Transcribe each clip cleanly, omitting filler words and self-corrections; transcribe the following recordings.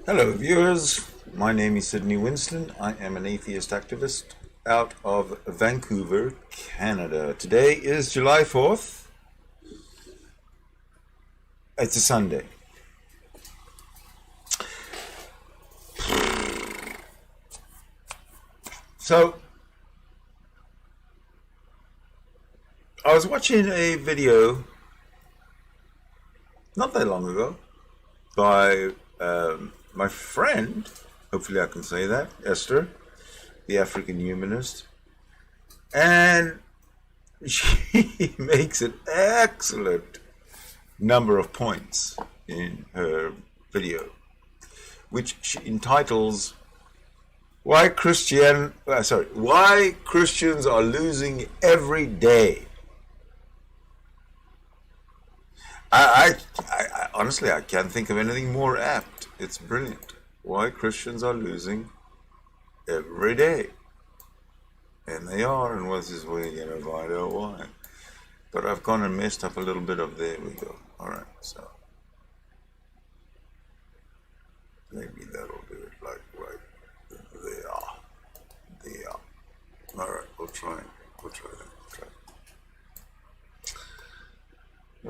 Hello, viewers. My name is Sydney Winston. I am an atheist activist out of Vancouver, Canada. Today is July 4th. It's a Sunday. So, I was watching a video not that long ago by my friend, hopefully I can say that, Esther, the African Humanist, and she makes an excellent number of points in her video, which she entitles why Christians are losing every day. I honestly, I can't think of anything more apt. It's brilliant. Why Christians are losing every day. And they are, and what's this way, I don't know why. But I've gone and messed up a little bit of, there we go. Alright, so maybe that'll do it, like right there. There. Alright, we'll try that. We'll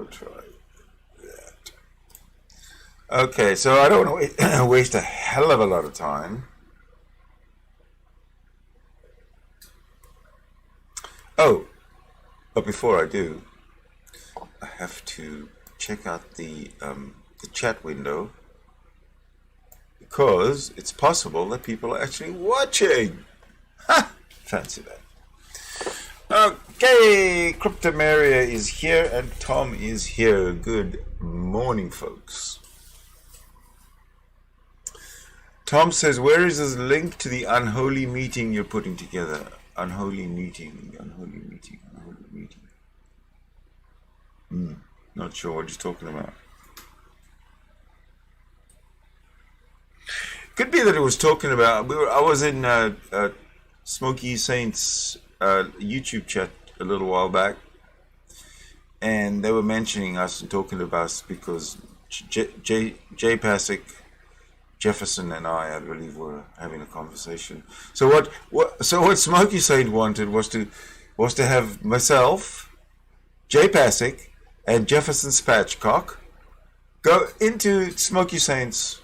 try that. Okay, so I don't want to waste a hell of a lot of time. Oh, but before I do, I have to check out the chat window, because it's possible that people are actually watching. Ha! Fancy that. Okay, Cryptomaria is here and Tom is here. Good morning, folks. Tom says, where is this link to the unholy meeting you're putting together? Unholy meeting. Not sure what he's talking about. Could be that it was talking about, I was in Smoky Saint's YouTube chat a little while back, and they were mentioning us and talking about us because Jay Pasick, Jefferson and I believe, were having a conversation. So what Smoky Saint wanted was to have myself, Jay Pasick, and Jefferson Spatchcock go into Smoky Saint's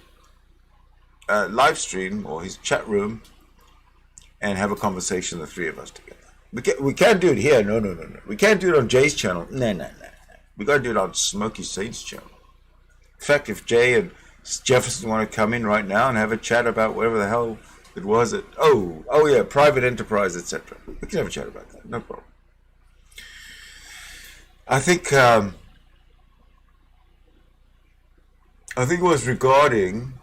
live stream or his chat room and have a conversation, the three of us together. We can't do it here. No. We can't do it on Jay's channel. No. We got to do it on Smoky Saint's channel. In fact, if Jay and Jefferson want to come in right now and have a chat about whatever the hell it was, private enterprise, etc. We can have a chat about that. No problem. I think it was regarding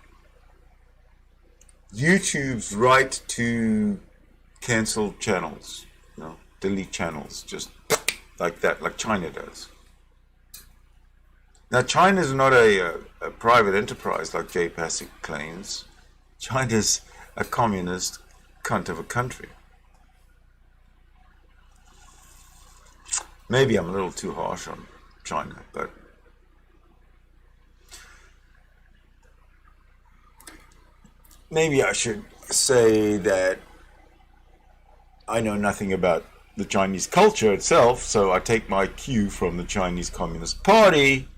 YouTube's right to cancel channels, delete channels, just like that, like China does. Now, China's not a private enterprise like Jay Pasick claims. China's a communist cunt of a country. Maybe I'm a little too harsh on China, but maybe I should say that I know nothing about the Chinese culture itself, so I take my cue from the Chinese Communist Party,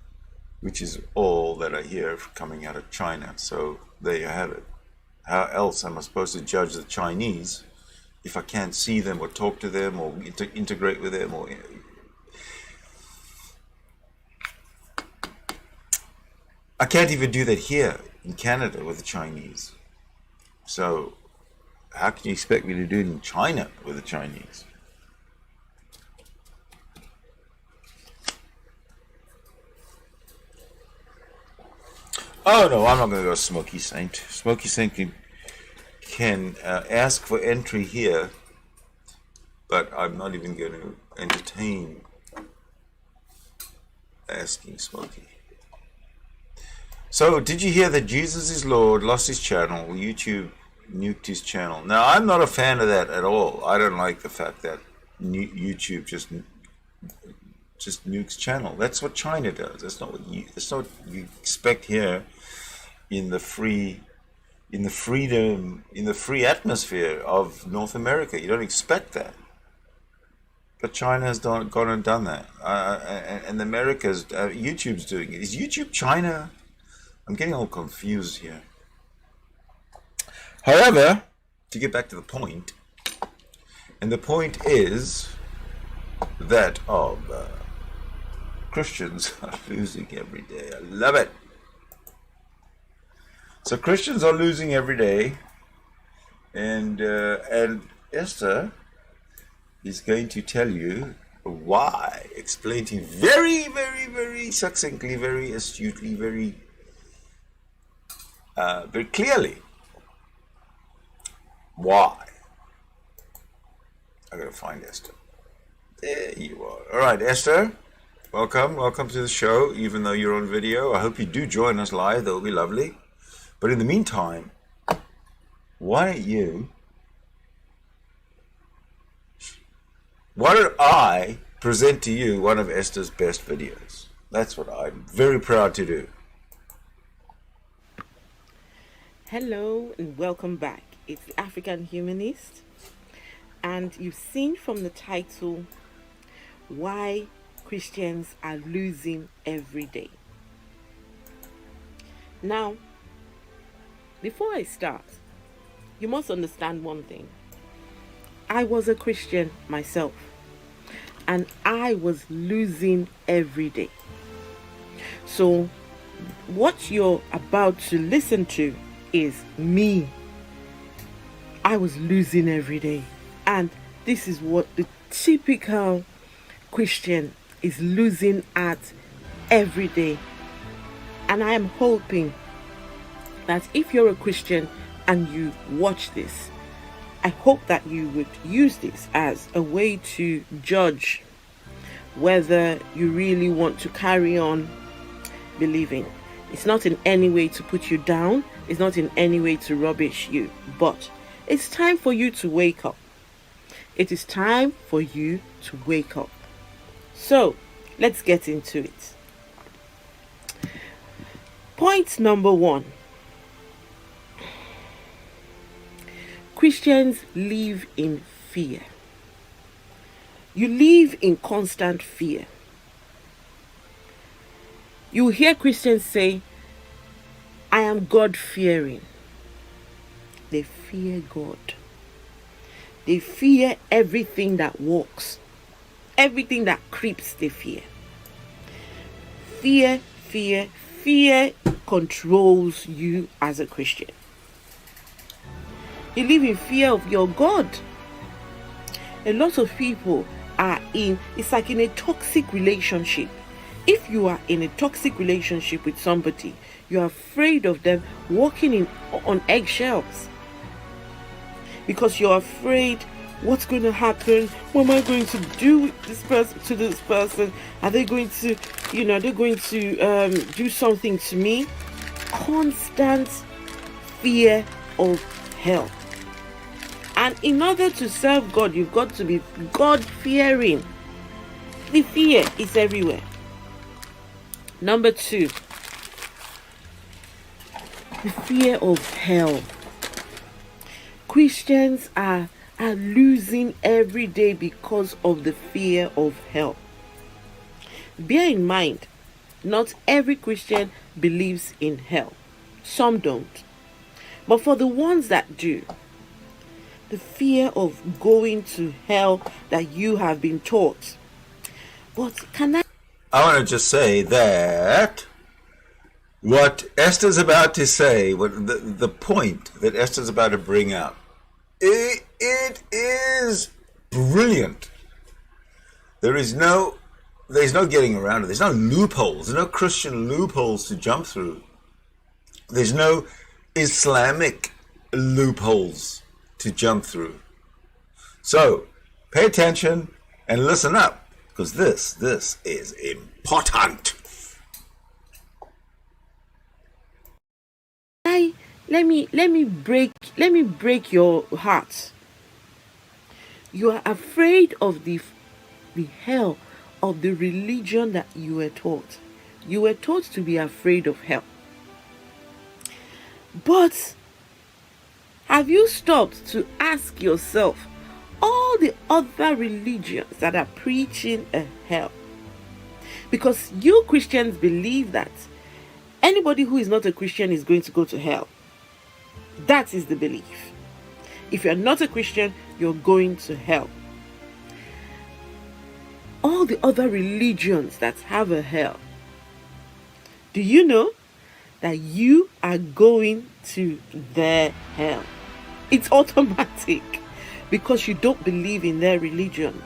which is all that I hear coming out of China. So there you have it. How else am I supposed to judge the Chinese if I can't see them or talk to them or integrate with them? Or I can't even do that here in Canada with the Chinese. So how can you expect me to do it in China with the Chinese? Oh no, I'm not going to go Smoky Saint. Smoky Saint can ask for entry here, but I'm not even going to entertain asking Smoky. So, did you hear that Jesus is Lord lost his channel? YouTube nuked his channel. Now, I'm not a fan of that at all. I don't like the fact that YouTube just nukes channel. That's what China does. That's not what you expect here in the free in the freedom, in the free atmosphere of North America. You don't expect that. But China has gone and done that. And America's, YouTube's doing it. Is YouTube China? I'm getting all confused here. However, to get back to the point, and the point is that of Christians are losing every day. I love it. So Christians are losing every day, and Esther is going to tell you why, explain to you very, very, very succinctly, very astutely, very clearly why. I gotta find Esther. There you are. All right, Esther, welcome to the show. Even though you're on video, I hope you do join us live. That will be lovely. But in the meantime, why don't I present to you one of Esther's best videos? That's what I'm very proud to do. Hello and welcome back. It's the African Humanist, and you've seen from the title why Christians are losing every day. Now, before I start, you must understand one thing. I was a Christian myself, and I was losing every day. So, what you're about to listen to is me. I was losing every day, and this is what the typical Christian is losing at every day. And I am hoping that if you're a Christian and you watch this, I hope that you would use this as a way to judge whether you really want to carry on believing. It's not in any way to put you down. It's not in any way to rubbish you. But it's time for you to wake up. It is time for you to wake up. So, let's get into it. Point number 1. Christians live in fear. You live in constant fear. You hear Christians say, I am God-fearing. They fear God. They fear everything that walks. Everything that creeps, they fear. Fear controls you as a Christian. You live in fear of your God. A lot of people are it's like in a toxic relationship. If you are in a toxic relationship with somebody, you're afraid of them walking on eggshells. Because you're afraid, what's going to happen? What am I going to do with this person? Are they going to, do something to me? Constant fear of hell. And in order to serve God, you've got to be God-fearing. The fear is everywhere. Number 2, the fear of hell. Christians are losing every day because of the fear of hell. Bear in mind, not every Christian believes in hell. Some don't. But for the ones that do, the fear of going to hell that you have been taught. But I want to just say that what Esther's about to say, what the point that Esther's about to bring up, it is brilliant. There's no getting around it. There's no loopholes. There's no Christian loopholes to jump through. There's no Islamic loopholes to jump through. So pay attention and listen up, because this is important. Let me break your heart. You are afraid of the hell of the religion that you were taught. You were taught to be afraid of hell. But Have you stopped to ask yourself all the other religions that are preaching a hell? Because you Christians believe that anybody who is not a Christian is going to go to hell. That is the belief. If you're not a Christian, you're going to hell. All the other religions that have a hell, do you know that you are going to their hell? It's automatic because you don't believe in their religion.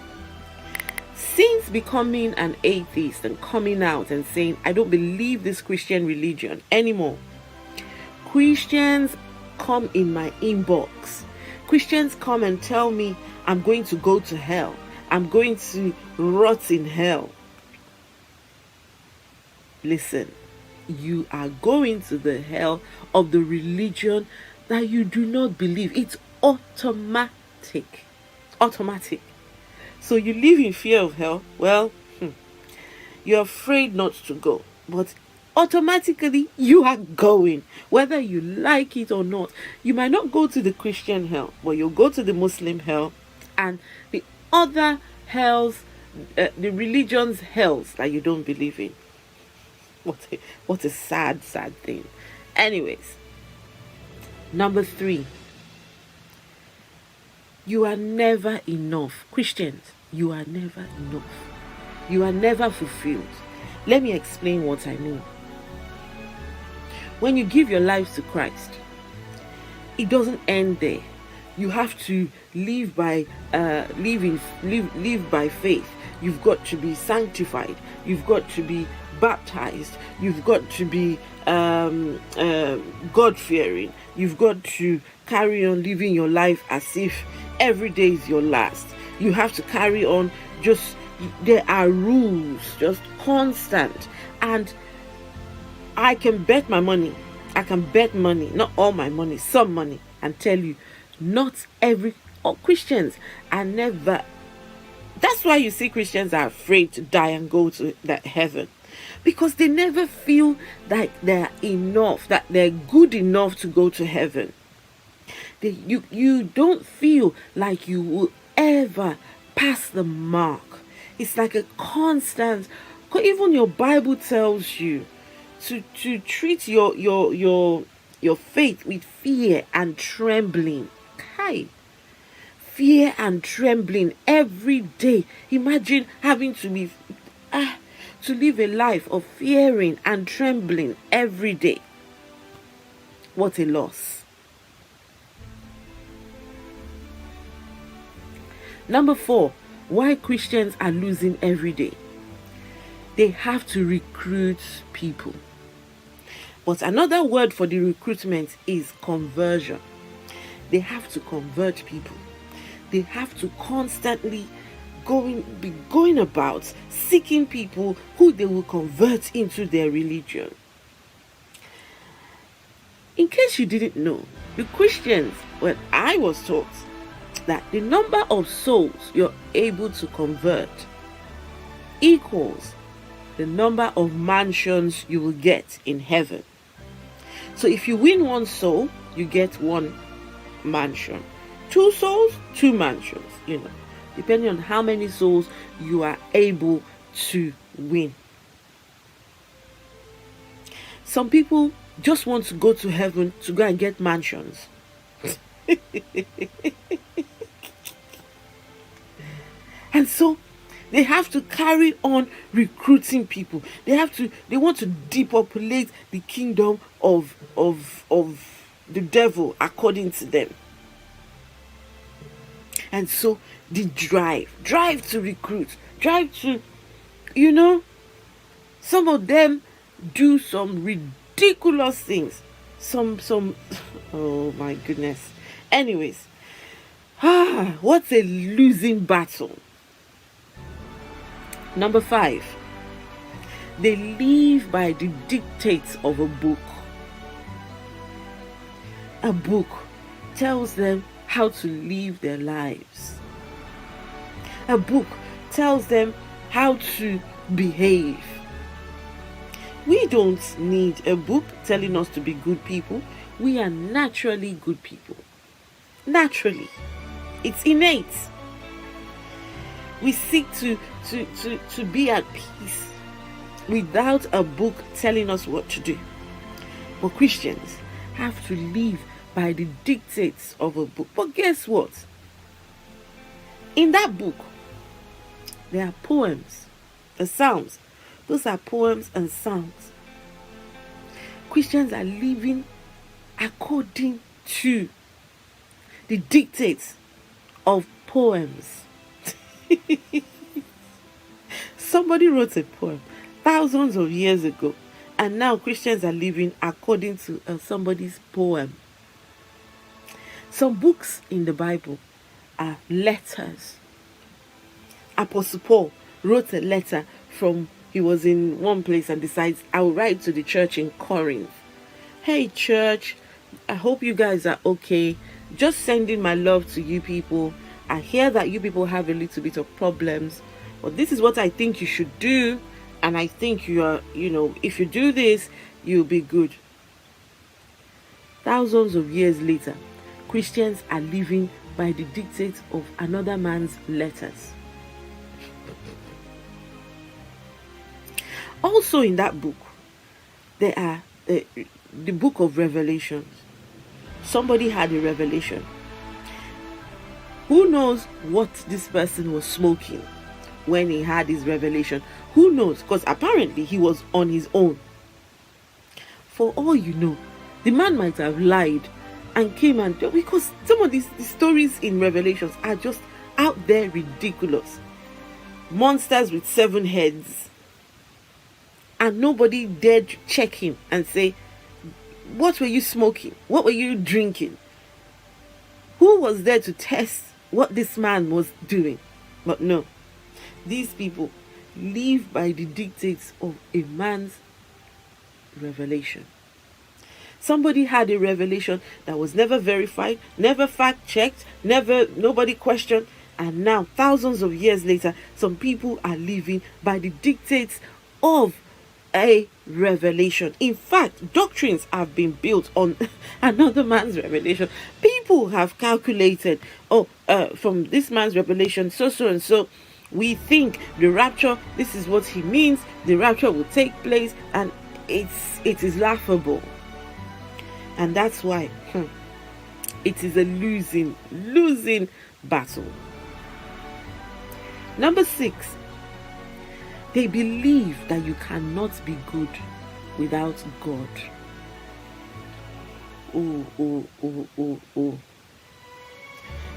Since becoming an atheist and coming out and saying, I don't believe this Christian religion anymore, Christians come in my inbox. Christians come and tell me I'm going to go to hell. I'm going to rot in hell. Listen, you are going to the hell of the religion that you do not believe. It's automatic. Automatic. So you live in fear of hell. Well, you're afraid not to go. But automatically you are going, whether you like it or not. You might not go to the Christian hell, but you'll go to the Muslim hell and the other hells, the religion's hells that you don't believe in. What a sad thing. Anyways, number 3, you are never enough. Christians, you are never enough. You are never fulfilled. Let me explain what I mean. When you give your life to Christ, it doesn't end there. You have to live by faith. You've got to be sanctified. You've got to be baptized. You've got to be God-fearing. You've got to carry on living your life as if every day is your last. You have to carry on. There are rules, just constant. And I can bet my money. I can bet money, not all my money, some money, and tell you, not every Christians are never. That's why you see Christians are afraid to die and go to that heaven, because they never feel that they're enough, that they're good enough to go to heaven. You don't feel like you will ever pass the mark. It's like a constant. Even your Bible tells you to treat your faith with fear and trembling. Fear and trembling every day. Imagine having to live a life of fearing and trembling every day. What a loss. Number 4, why Christians are losing every day. They have to recruit people. But another word for the recruitment is conversion. They have to convert people. They have to constantly be going about seeking people who they will convert into their religion. In case you didn't know, the Christians, when I was taught that the number of souls you're able to convert equals the number of mansions you will get in heaven. So if you win 1 soul, you get 1 mansion. 2 souls, 2 mansions, depending on how many souls you are able to win. Some people just want to go to heaven to go and get mansions. And so they have to carry on recruiting people. They want to depopulate the kingdom of the devil according to them. And so the drive to recruit, drive to, some of them do some ridiculous things. Some, oh my goodness. Anyways, what's a losing battle? Number 5, they live by the dictates of a book. A book tells them how to live their lives. A book tells them how to behave. We don't need a book telling us to be good people. We are naturally good people. naturally. It's innate. We seek to be at peace without a book telling us what to do. But Christians have to live by the dictates of a book. But guess what? In that book, there are poems, the Psalms. Those are poems and psalms. Christians are living according to the dictates of poems. Somebody wrote a poem thousands of years ago, and now Christians are living according to somebody's poem. Some books in the Bible are letters. Apostle Paul wrote a letter from, he was in one place and decides, I'll write to the church in Corinth. Hey church, I hope you guys are okay. Just sending my love to you people. I hear that you people have a little bit of problems, but this is what I think you should do. And I think you are, if you do this, you'll be good. Thousands of years later, Christians are living by the dictates of another man's letters. Also in that book, there are the book of Revelations. Somebody had a revelation. Who knows what this person was smoking when he had his revelation? Who knows? Because apparently he was on his own. For all you know, the man might have lied and came and, because some of the stories in Revelations are just out there ridiculous. Monsters with 7 heads. And nobody dared check him and say, what were you smoking? What were you drinking? Who was there to test what this man was doing? But no, these people live by the dictates of a man's revelation. Somebody had a revelation that was never verified, never fact-checked, nobody questioned, and now, thousands of years later, some people are living by the dictates of a revelation. In fact, doctrines have been built on another man's revelation. People have calculated, from this man's revelation, so and so, we think the rapture, this is what he means, the rapture will take place, and it is laughable. And that's why it is a losing battle. Number 6, they believe that you cannot be good without God. Oh.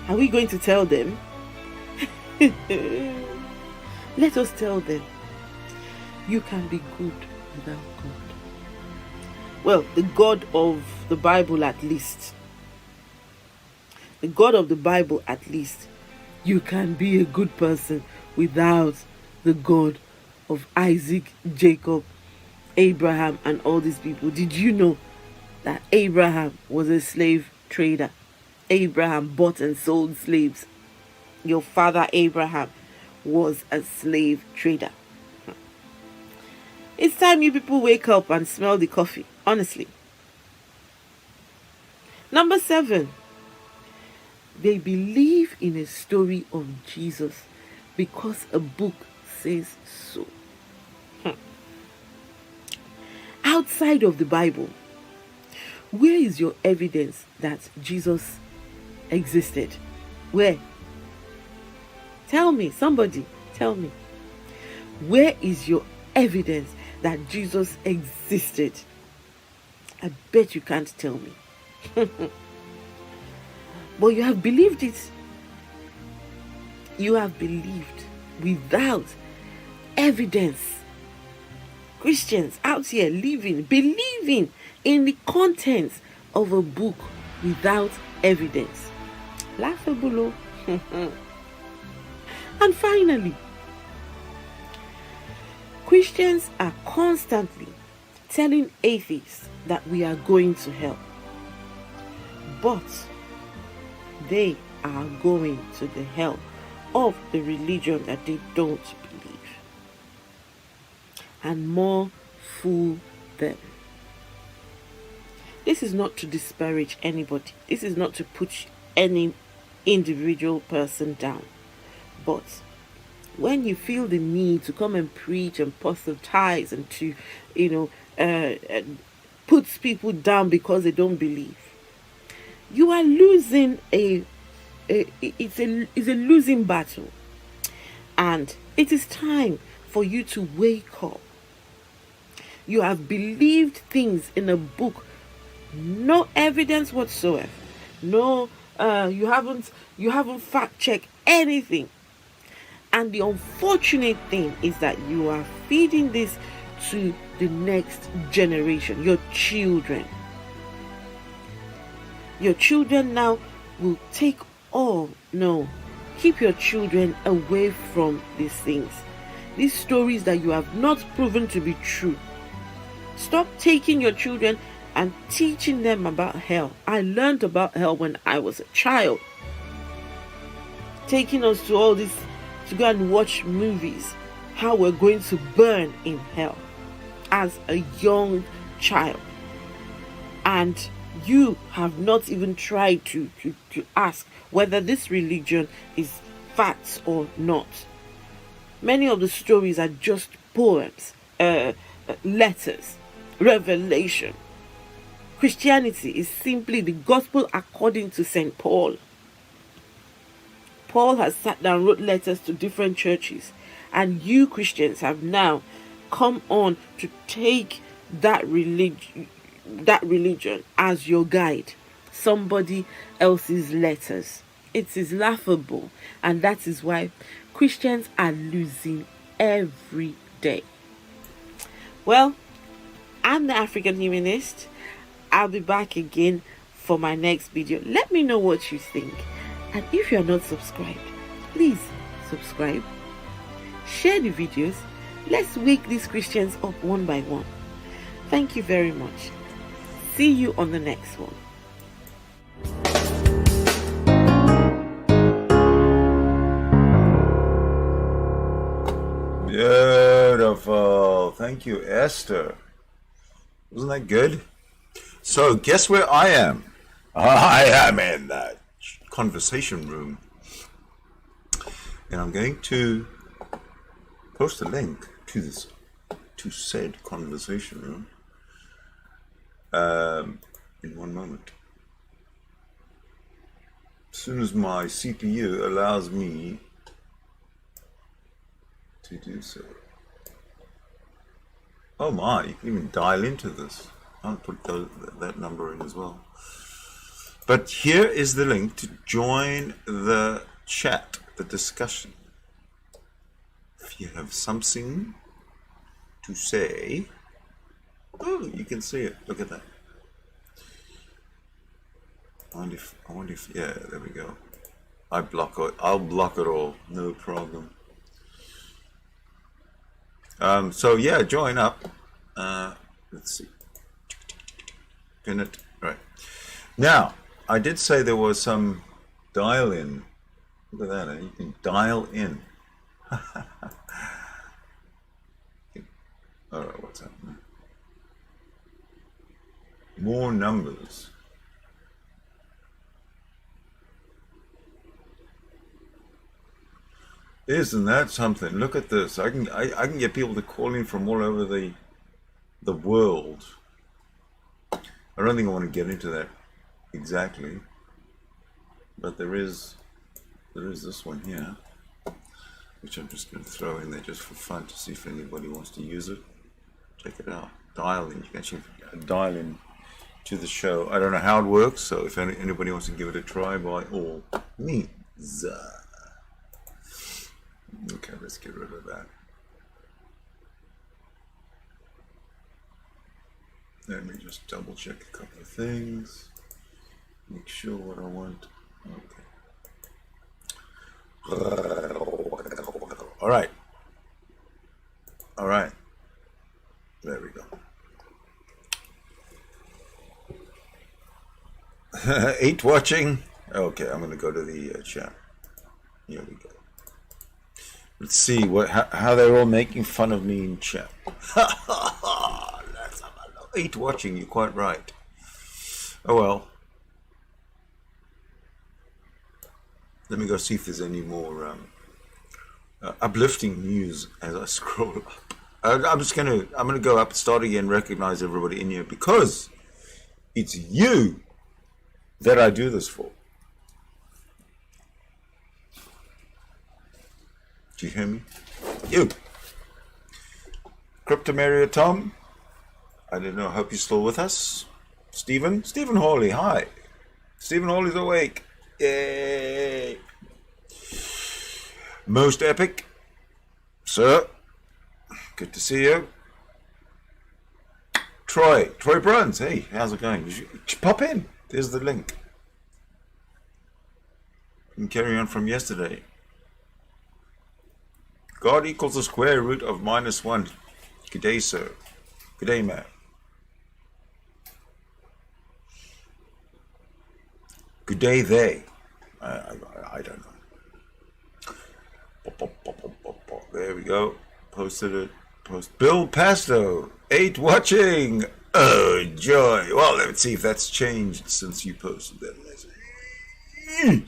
Are we going to tell them? Let us tell them. You can be good without God. Well, the God of the Bible at least. The God of the Bible at least. You can be a good person without the God of Isaac, Jacob, Abraham, and all these people. Did you know that Abraham was a slave trader? Abraham bought and sold slaves. Your father Abraham was a slave trader. It's time you people wake up and smell the coffee, honestly. Number 7, they believe in a story of Jesus because a book says so. Outside of the Bible, where is your evidence that Jesus existed? Where? Tell me, somebody, tell me. Where is your evidence that Jesus existed? I bet you can't tell me. But you have believed it. You have believed without evidence. Christians out here believing in the contents of a book without evidence. Laughable. And finally, Christians are constantly telling atheists that we are going to hell. But they are going to the hell of the religion that they don't believe. And more fool them. This is not to disparage anybody. This is not to put any individual person down. But when you feel the need to come and preach and proselytize and to, you know, puts people down because they don't believe, you are losing it's a losing battle. And it is time for you to wake up. You have believed things in a book, no evidence whatsoever. No, you haven't fact checked anything. And the unfortunate thing is that you are feeding this to the next generation, your children. Your children now will take all. No, keep your children away from these things. These stories that you have not proven to be true. Stop taking your children and teaching them about hell. I learned about hell when I was a child. Taking us to all this to go and watch movies, how we're going to burn in hell as a young child. And you have not even tried to ask whether this religion is facts or not. Many of the stories are just poems, letters, revelation. Christianity is simply the gospel according to St. Paul. Paul has sat down, wrote letters to different churches, and you Christians have now come on to take that religion as your guide. Somebody else's letters. It is laughable, and that is why Christians are losing every day. Well, I'm the African Humanist. I'll be back again for my next video. Let me know what you think. And if you're not subscribed, please subscribe. Share the videos. Let's wake these Christians up one by one. Thank you very much. See you on the next one. Beautiful. Thank you, Esther. Wasn't that good? So, guess where I am? I am in that conversation room. And I'm going to post a link to this, to said conversation room in one moment. As soon as my CPU allows me to do so. Oh my, you can even dial into this. I'll put that number in as well. But here is the link to join the chat, the discussion. If you have something to say, oh, you can see it. Look at that. I wonder if, yeah, there we go. I'll block it all, no problem. So yeah, join up. Let's see. Pin it. Right. Now, I did say there was some dial in. Look at that, eh? You can dial in. Alright, what's happening? More numbers. Isn't that something? Look at this. I can get people to call in from all over the world. I don't think I want to get into that exactly, but there is this one here, which I'm just going to throw in there just for fun to see if anybody wants to use it. Check it out. Dial in. You can actually dial in to the show. I don't know how it works, so if anybody wants to give it a try, by all means. Okay, let's get rid of that. Let me just double check a couple of things. Make sure what I want. Okay. All right. All right. There we go. 8 watching. Okay, I'm going to go to the chat. Here we go. Let's see how they're all making fun of me in chat. That's 8 watching. You're quite right. Oh well. Let me go see if there's any more uplifting news as I scroll up. I'm gonna go up, start again, recognize everybody in here because it's you that I do this for. Do you hear me? You. Cryptomaria Tom. I don't know. Hope you're still with us. Stephen Hawley. Hi. Stephen Hawley's awake. Yay. Most epic. Sir. Good to see you. Troy Bruns. Hey, how's it going? Pop in. There's the link. And carry on from yesterday. God equals the square root of -1. Good day, sir. Good day, man. Good day, they. I don't know. There we go. Posted it. Bill Pasto. 8 watching. Oh, joy. Well, let's see if that's changed since you posted that.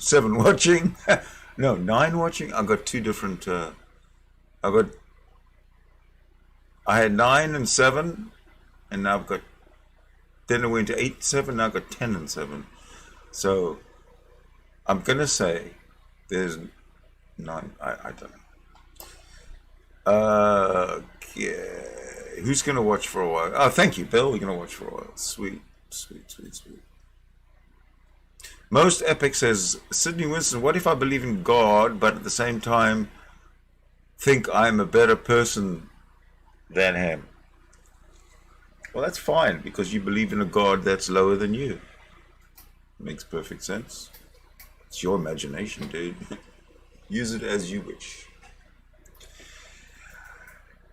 7 watching. No, 9 watching. I've got 2 different... I had 9 and 7, and now I've got, then I went to 8, 7, now I've got 10 and 7. So, I'm going to say there's 9, I don't know. Okay, who's going to watch for a while? Oh, thank you, Bill, you're going to watch for a while. Sweet. Most Epic says, Sydney Winston, what if I believe in God, but at the same time, think I'm a better person than him? Well, that's fine because you believe in a God that's lower than you. Makes perfect sense. It's your imagination, dude. Use it as you wish.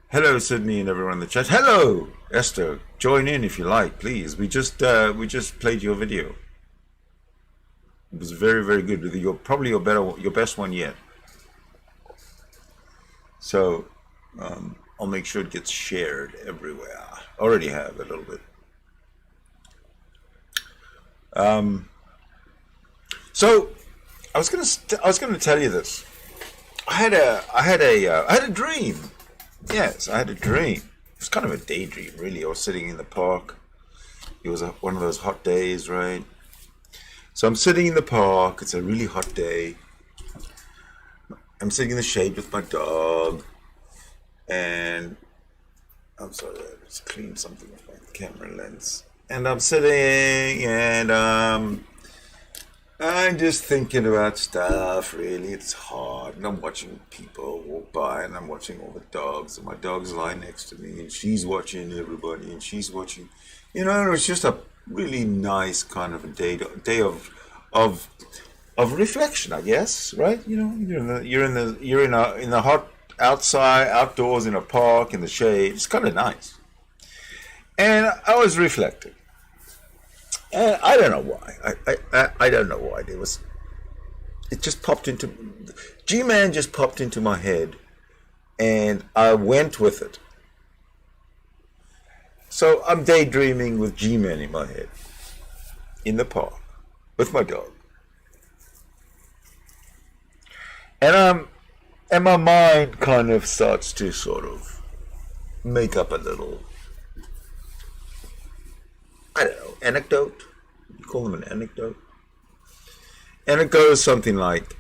Hello, Sydney, and everyone in the chat. Hello, Esther. Join in if you like, please. We just played your video. It was very, very good. Probably your best one yet. So, I'll make sure it gets shared everywhere. I already have a little bit. So, I was gonna tell you this. I had a dream. Yes, I had a dream. It was kind of a daydream, really. I was sitting in the park. It was one of those hot days, right? So I'm sitting in the park. It's a really hot day. I'm sitting in the shade with my dog, and I'm sorry, I just cleaned something with my camera lens. And I'm sitting, and I'm just thinking about stuff, really. It's hard, and I'm watching people walk by, and I'm watching all the dogs, and my dog's lying next to me, and she's watching everybody, and she's watching, it was just a really nice kind of a day of reflection, I guess, right? You're in the hot outdoors in a park in the shade. It's kind of nice. And I was reflecting. And I don't know why. I don't know why. It just popped into, G-Man just popped into my head, and I went with it. So I'm daydreaming with G-Man in my head, in the park, with my dog. And my mind kind of starts to sort of make up a little, I don't know, anecdote. You call them an anecdote. And it goes something like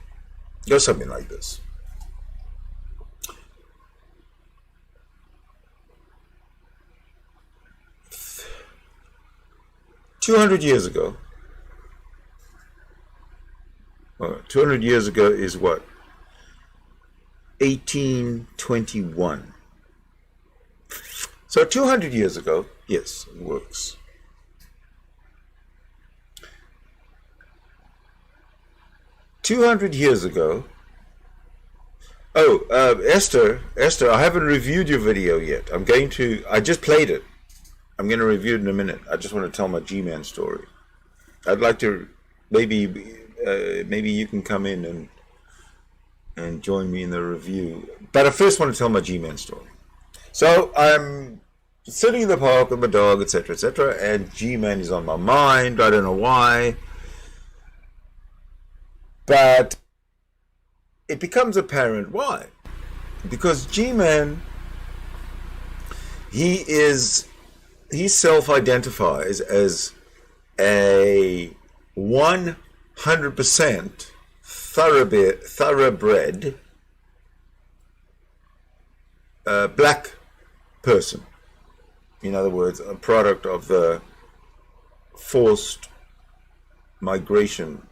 this. "200 years ago, 200 years ago is what? 1821. So 200 years ago, yes, it works. 200 years ago, Esther, I haven't reviewed your video yet. I just played it. I'm going to review it in a minute. I just want to tell my G-Man story. I'd like to, maybe you can come in and join me in the review. But I first want to tell my G-Man story. So I'm sitting in the park with my dog, etc., and G-Man is on my mind. I don't know why. But it becomes apparent why. Because G-Man, he self-identifies as a 100% thoroughbred black person. In other words, a product of the forced migration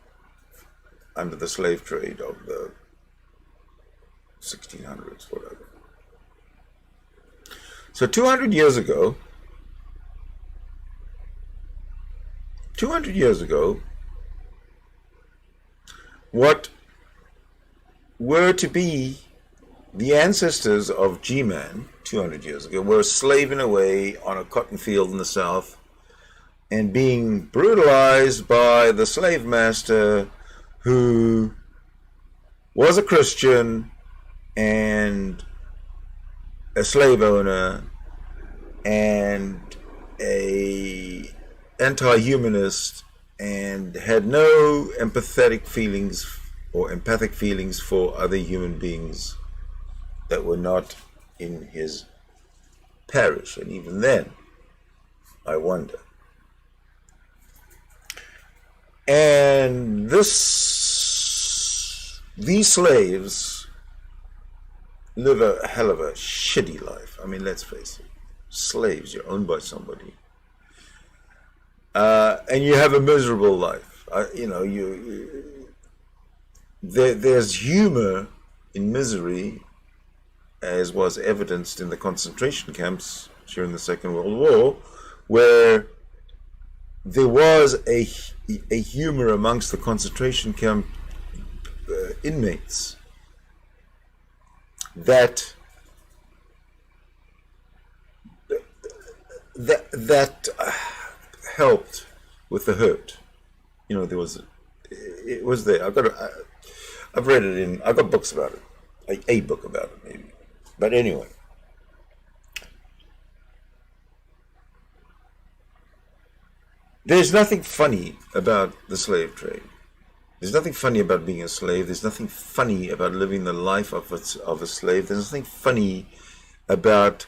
under the slave trade of the 1600s, whatever. So 200 years ago, what were to be the ancestors of G-Man 200 years ago were slaving away on a cotton field in the South and being brutalized by the slave master, who was a Christian and a slave owner and a anti-humanist, and had no empathetic feelings or empathic feelings for other human beings that were not in his parish. And even then, I wonder. And these slaves live a hell of a shitty life. I mean, let's face it. Slaves, you're owned by somebody. And you have a miserable life. There's humor in misery, as was evidenced in the concentration camps during the Second World War, where there was a humor amongst the concentration camp inmates that helped with the hurt. It was there. I've read it I've got books about it, a book about it maybe. But anyway, there's nothing funny about the slave trade. There's nothing funny about being a slave. There's nothing funny about living the life of a slave. There's nothing funny about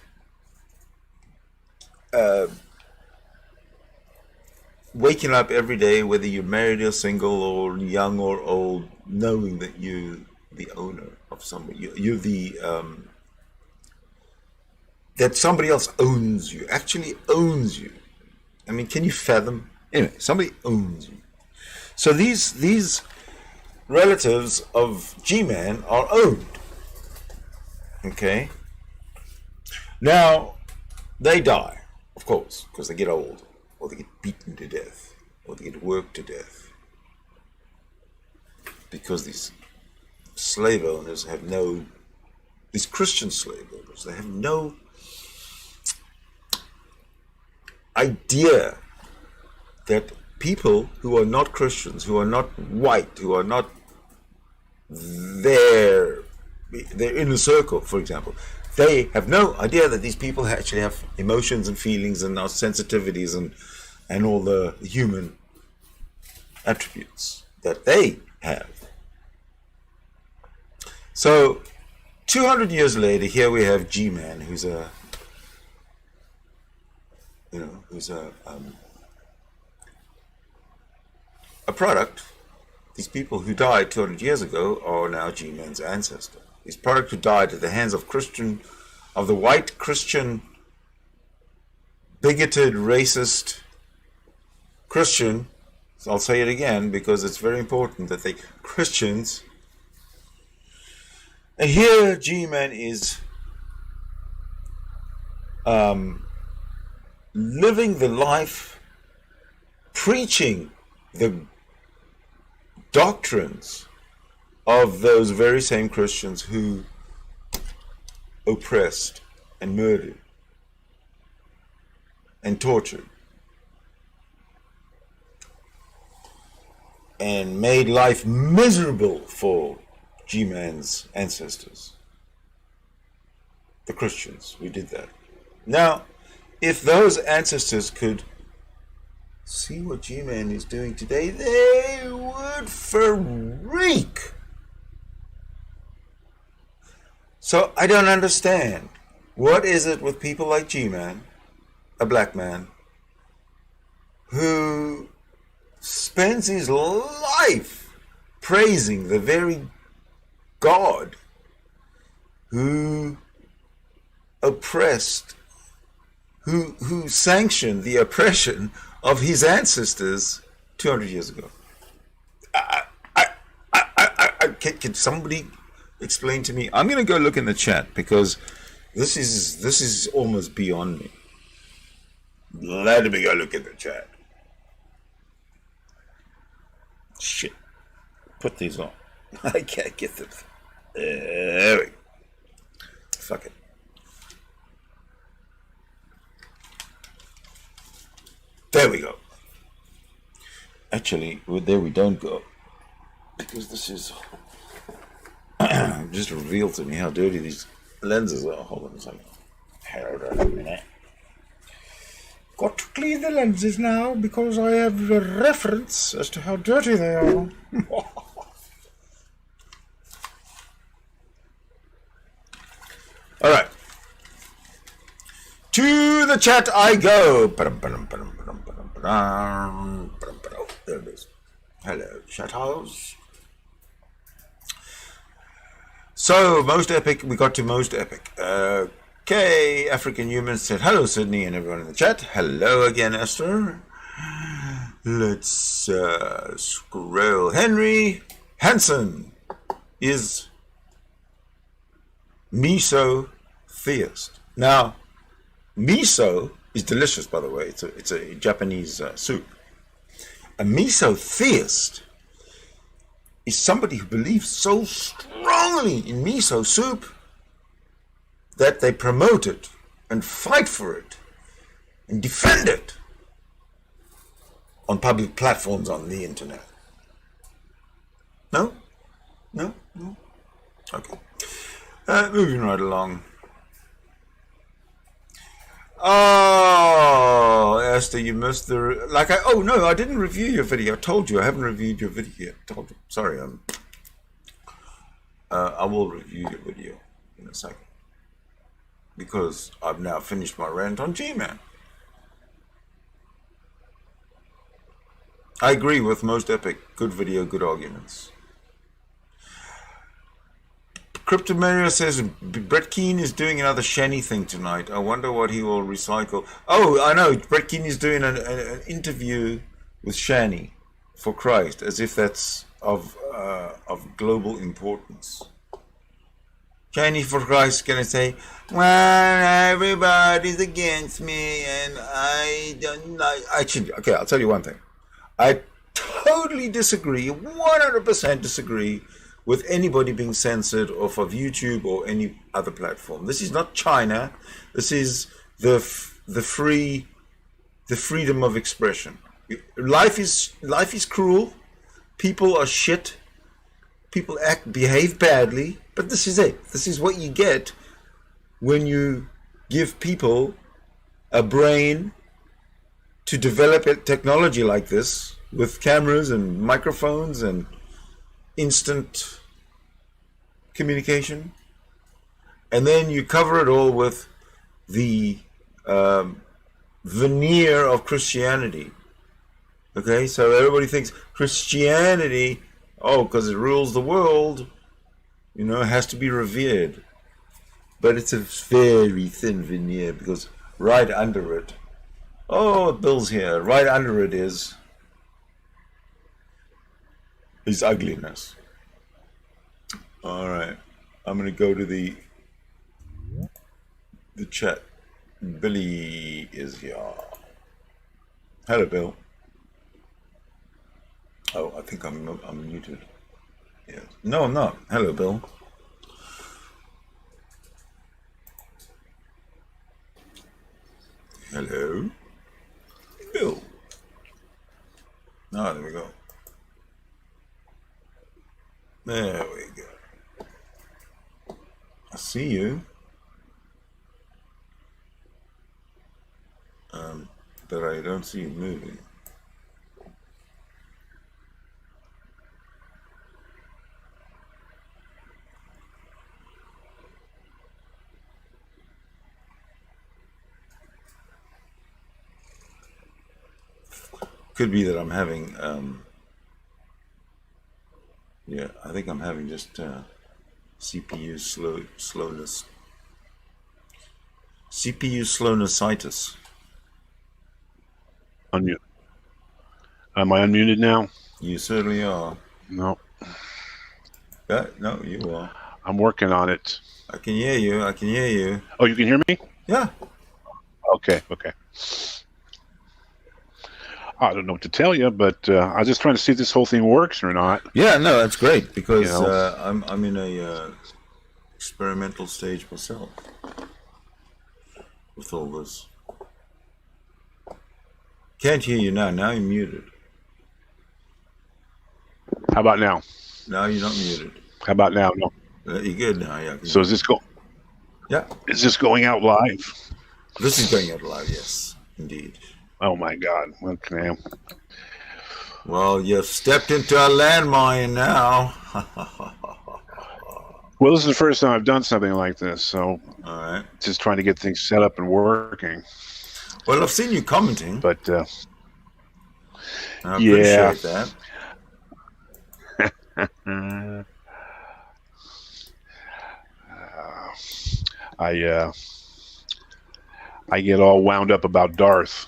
waking up every day, whether you're married or single or young or old, knowing that you're the owner of somebody. You're the that somebody else owns you, actually owns you. I mean, can you fathom? Anyway, somebody owns you. So these relatives of G-Man are owned. Okay? Now, they die, of course, because they get old, or they get beaten to death, or they get worked to death. Because these slave owners have these Christian slave owners, they have no idea that people who are not Christians, who are not white, who are not their inner circle, for example, they have no idea that these people actually have emotions and feelings and sensitivities and all the human attributes that they have. So 200 years later, here we have G-Man, who's a product. These people who died 200 years ago are now G-Man's ancestor. These product who died at the hands of the white Christian, bigoted, racist Christian. So I'll say it again because it's very important that they Christians. And here G-Man is living the life, preaching the doctrines of those very same Christians who oppressed and murdered and tortured and made life miserable for G-Man's ancestors, the Christians who did that. Now, if those ancestors could see what G-Man is doing today, they would freak. So I don't understand. What is it with people like G-Man, a black man, who spends his life praising the very God who oppressed, who sanctioned the oppression of his ancestors 200 years ago? Can somebody explain to me? I'm going to go look in the chat because this is almost beyond me. Let me go look in the chat. Shit. Put these on. I can't get them. There we go. Fuck it. There we go. Actually, there we don't go. Because this is just revealed to me how dirty these lenses are. Hold on a second. Hold on a minute. Got to clean the lenses now because I have a reference as to how dirty they are. All right. To the chat I go. There it is. Hello, chat house. So, most epic, we got to most epic. Okay, African Humanist said, hello, Sydney, and everyone in the chat. Hello again, Esther. Let's scroll. Henry Hansen is miso theist. Now, miso is delicious, by the way. It's a Japanese soup. A miso theist is somebody who believes so strongly in miso soup that they promote it and fight for it and defend it on public platforms on the internet. No? No? No? Okay. Moving right along. Oh, Esther, you missed the... oh, no, I didn't review your video. I told you I haven't reviewed your video yet. Told you. Sorry, I will review your video in a second. Because I've now finished my rant on G-Man. I agree with most epic. Good video, good arguments. Crypto Mario says Brett Keane is doing another Shani thing tonight. I wonder what he will recycle. Oh, I know. Brett Keane is doing an interview with Shani for Christ, as if that's of global importance. Shani for Christ is gonna say, well, everybody's against me, and I don't like. Actually, okay, I'll tell you one thing. I totally disagree, 100% disagree with anybody being censored off of YouTube or any other platform. This is not China. This is the freedom of expression. Life is cruel. People are shit. People behave badly. But this is it. This is what you get when you give people a brain to develop a technology like this with cameras and microphones and instant communication, and then you cover it all with the veneer of Christianity. Okay, so everybody thinks Christianity, because it rules the world, has to be revered. But it's a very thin veneer, because right under it, Bill's here, right under it is ugliness. All right, I'm going to go to the chat. Billy is here. Hello, Bill. Oh, I think I'm muted. Yes. No, I'm not. Hello, Bill. Hello, Bill. There we go. There we go. I see you. But I don't see you moving. Could be that I'm having, yeah, I think I'm having just CPU slowness. CPU slownessitis. Unmute. Am I unmuted now? You certainly are. No, Yeah, no, you are. I'm working on it. I can hear you. I can hear you. Oh, you can hear me? Yeah. Okay. I don't know what to tell you, but I was just trying to see if this whole thing works or not. Yeah, no, that's great because You know. I'm in a experimental stage myself with all this. Can't hear you now. Now you're muted. How about now? Now you're not muted. How about now? No. You're good now. Yeah. So is this Yeah. Is this going out live? This is going out live. Yes, indeed. Oh my God. Okay. Well, you've stepped into a landmine now. Well, this is the first time I've done something like this, so All right. just trying to get things set up and working. Well, I've seen you commenting. But I appreciate that. I get all wound up about Darth.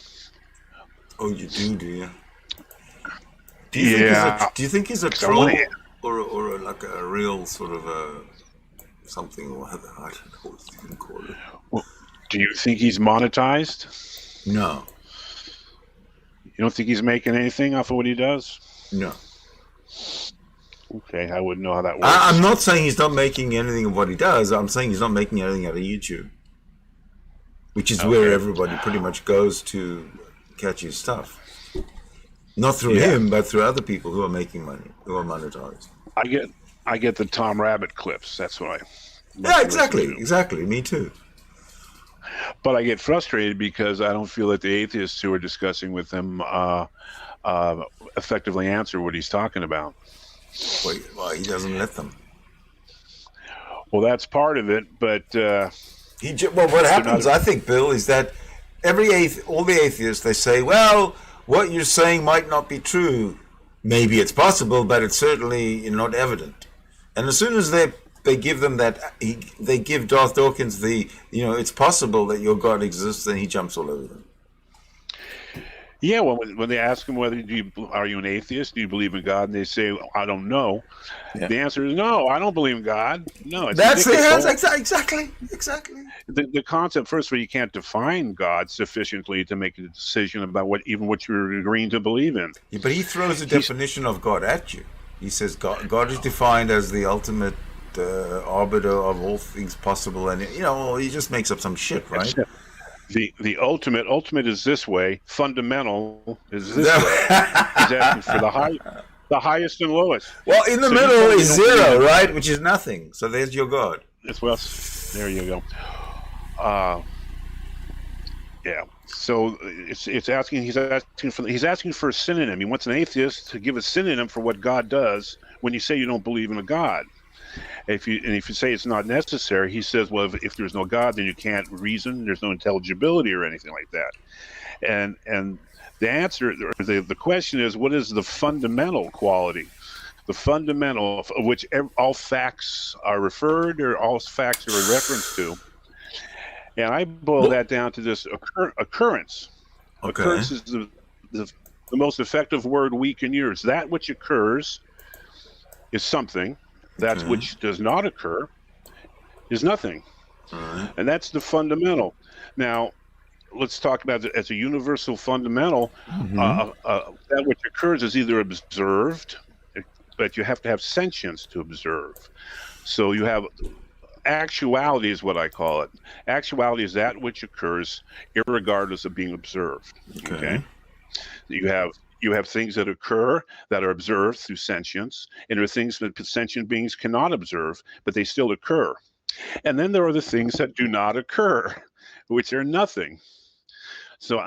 Oh, you do you? Do you think he's a troll or like a real sort of a something or other? I don't know what you can call it. Well, do you think he's monetized? No. You don't think he's making anything off of what he does? No. Okay, I wouldn't know how that works. I'm not saying he's not making anything of what he does. I'm saying he's not making anything out of YouTube, which is where everybody pretty much goes to catch his stuff. Not through him, but through other people who are making money, who are monetized. I get the Tom Rabbit clips. That's what I. Yeah, exactly. Me too. But I get frustrated because I don't feel that the atheists who are discussing with him effectively answer what he's talking about. Well, he doesn't let them. Well, that's part of it, but what happens, I think, Bill, is that all the atheists, they say, well, what you're saying might not be true. Maybe it's possible, but it's certainly not evident. And as soon as they give them that, they give Darth Dawkins it's possible that your God exists, then he jumps all over them. Yeah, well, when they ask him are you an atheist? Do you believe in God? And they say, I don't know. Yeah. The answer is no. I don't believe in God. No, it's that's the answer. Exactly. The concept, first of all, you can't define God sufficiently to make a decision about what you're agreeing to believe in. Yeah, but he throws a definition of God at you. He says God is defined as the ultimate arbiter of all things possible, and he just makes up some shit, right? The ultimate is this way. Fundamental is this way. He's asking for the highest and lowest. Well, in the middle is zero, right? Which is nothing. So there's your God. There you go. Yeah. So he's asking for a synonym. He wants an atheist to give a synonym for what God does when you say you don't believe in a God. If you say it's not necessary, he says, well, if there's no God, then you can't reason. There's no intelligibility or anything like that. And the answer, the question is, what is the fundamental quality? The fundamental of which all facts are referred or all facts are a reference to. And I boil that down to this occurrence. Okay. Occurrence is the most effective word we can use. That which occurs is something. That which does not occur is nothing. And that's the fundamental. Now, let's talk about it as a universal fundamental. That which occurs is either observed, but you have to have sentience to observe. So you have actuality is what I call it. Actuality is that which occurs irregardless of being observed. Okay? You have things that occur that are observed through sentience, and there are things that sentient beings cannot observe, but they still occur. And then there are the things that do not occur, which are nothing. So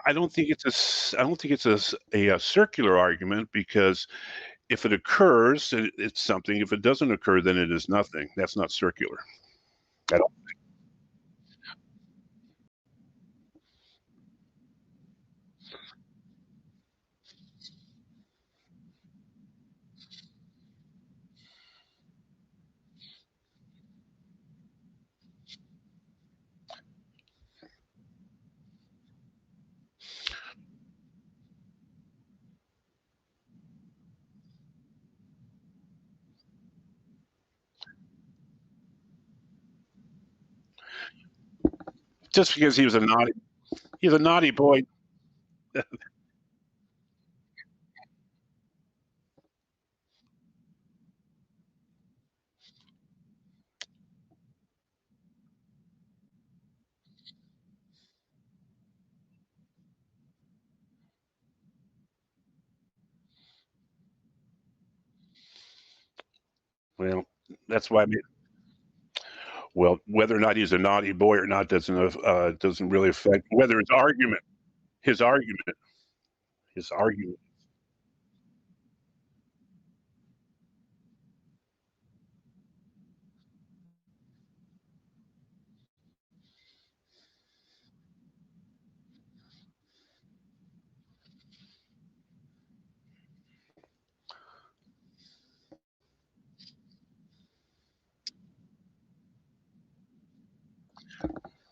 I don't think it's a circular argument, because if it occurs, it's something. If it doesn't occur, then it is nothing. That's not circular. I don't think. just because he's a naughty boy. Well, that's why. Well, whether or not he's a naughty boy or not doesn't really affect whether his argument, his argument.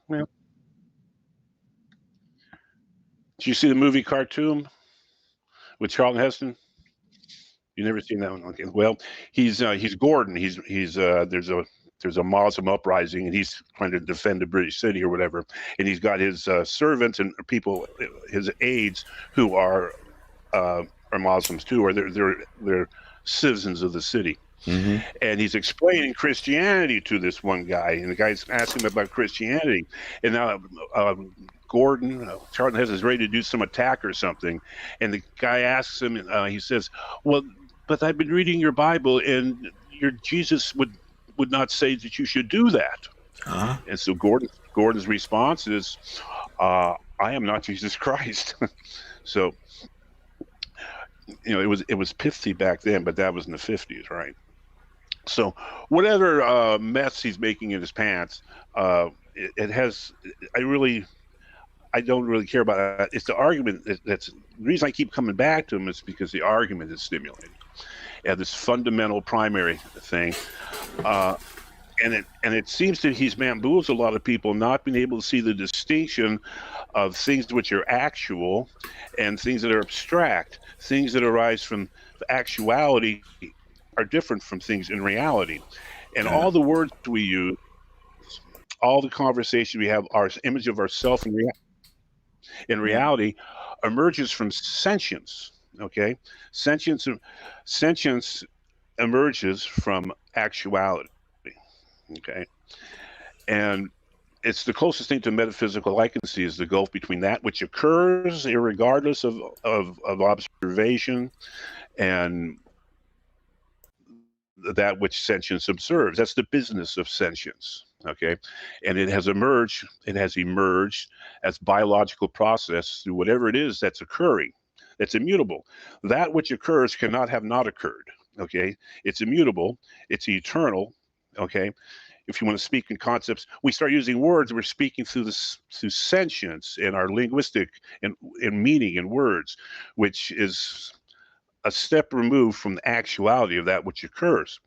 Well, did you see the movie Cartoon with Charlton Heston? You never seen that one? Okay. Well, he's Gordon. He's there's a Muslim uprising, and he's trying to defend the British city or whatever. And he's got his servants and people, his aides, who are Muslims too, or they're citizens of the city. Mm-hmm. And he's explaining Christianity to this one guy, and the guy's asking him about Christianity. And now Gordon, Charlton Heston, is ready to do some attack or something, and the guy asks him. He says, "Well, but I've been reading your Bible, and your Jesus would not say that you should do that." Uh-huh. And so Gordon's response is, "I am not Jesus Christ." So, it was pithy back then, but that was in the 50s, right? So whatever mess he's making in his pants, it has. I don't really care about that. It's the argument that's the reason I keep coming back to him is because the argument is stimulating. Yeah, this fundamental primary thing, and it seems that he's bamboozled a lot of people, not being able to see the distinction of things which are actual and things that are abstract. Things that arise from actuality are different from things in reality, and all the words we use, all the conversation we have, our image of ourself in reality emerges from sentience. Okay, sentience emerges from actuality. Okay, and it's the closest thing to metaphysical I can see is the gulf between that which occurs irregardless of observation and that which sentience observes. That's the business of sentience. Okay, and it has emerged as biological process through whatever it is that's occurring. That's immutable. That which occurs cannot have not occurred. Okay, it's immutable. It's eternal. Okay, if you want to speak in concepts, we start using words. We're speaking through sentience in our linguistic and meaning in words, which is a step removed from the actuality of that which occurs.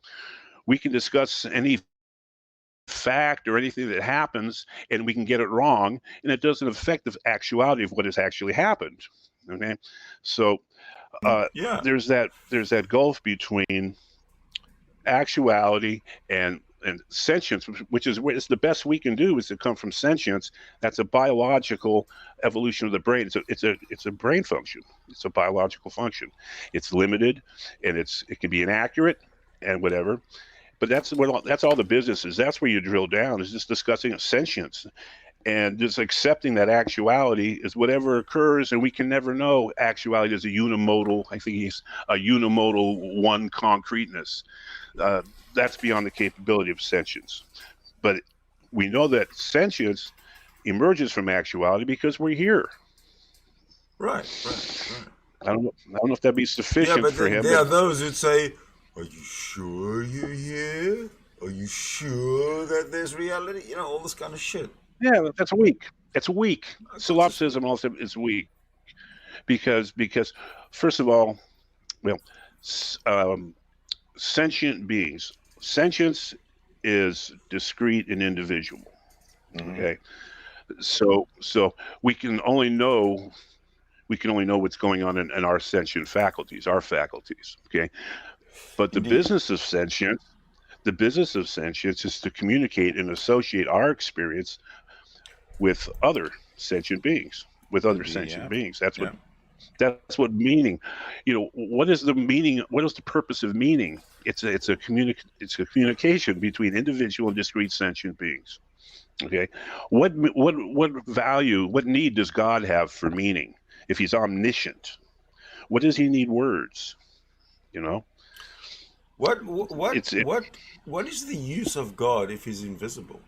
We can discuss any fact or anything that happens, and we can get it wrong, and it doesn't affect the actuality of what has actually happened. Okay, so there's that gulf between actuality and sentience, which is the best we can do is to come from sentience. That's a biological evolution of the brain. It's a brain function. It's a biological function. It's limited, and it can be inaccurate and whatever. But that's all the business is. That's where you drill down, is just discussing sentience. And just accepting that actuality is whatever occurs, and we can never know actuality is a unimodal. I think he's a unimodal one concreteness. That's beyond the capability of sentience. But we know that sentience emerges from actuality because we're here. Right. I don't know if that'd be sufficient for him. There are those who'd say, "Are you sure you're here? Are you sure that there's reality?" All this kind of shit. Yeah, that's weak. It's weak. Solipsism also is weak because first of all, well, sentient beings. Sentience is discrete and individual. Mm-hmm. Okay, so we can only know what's going on in our sentient faculties, our faculties. Okay, but the business of sentience is to communicate and associate our experience with other sentient beings, with other Maybe, sentient yeah. beings. Yeah. That's what meaning. What is the meaning? What is the purpose of meaning? It's a communication between individual and discrete sentient beings. Okay, what value, what need does God have for meaning? If He's omniscient, what does He need words? You know, What what it's it. what what is the use of God if he's invisible?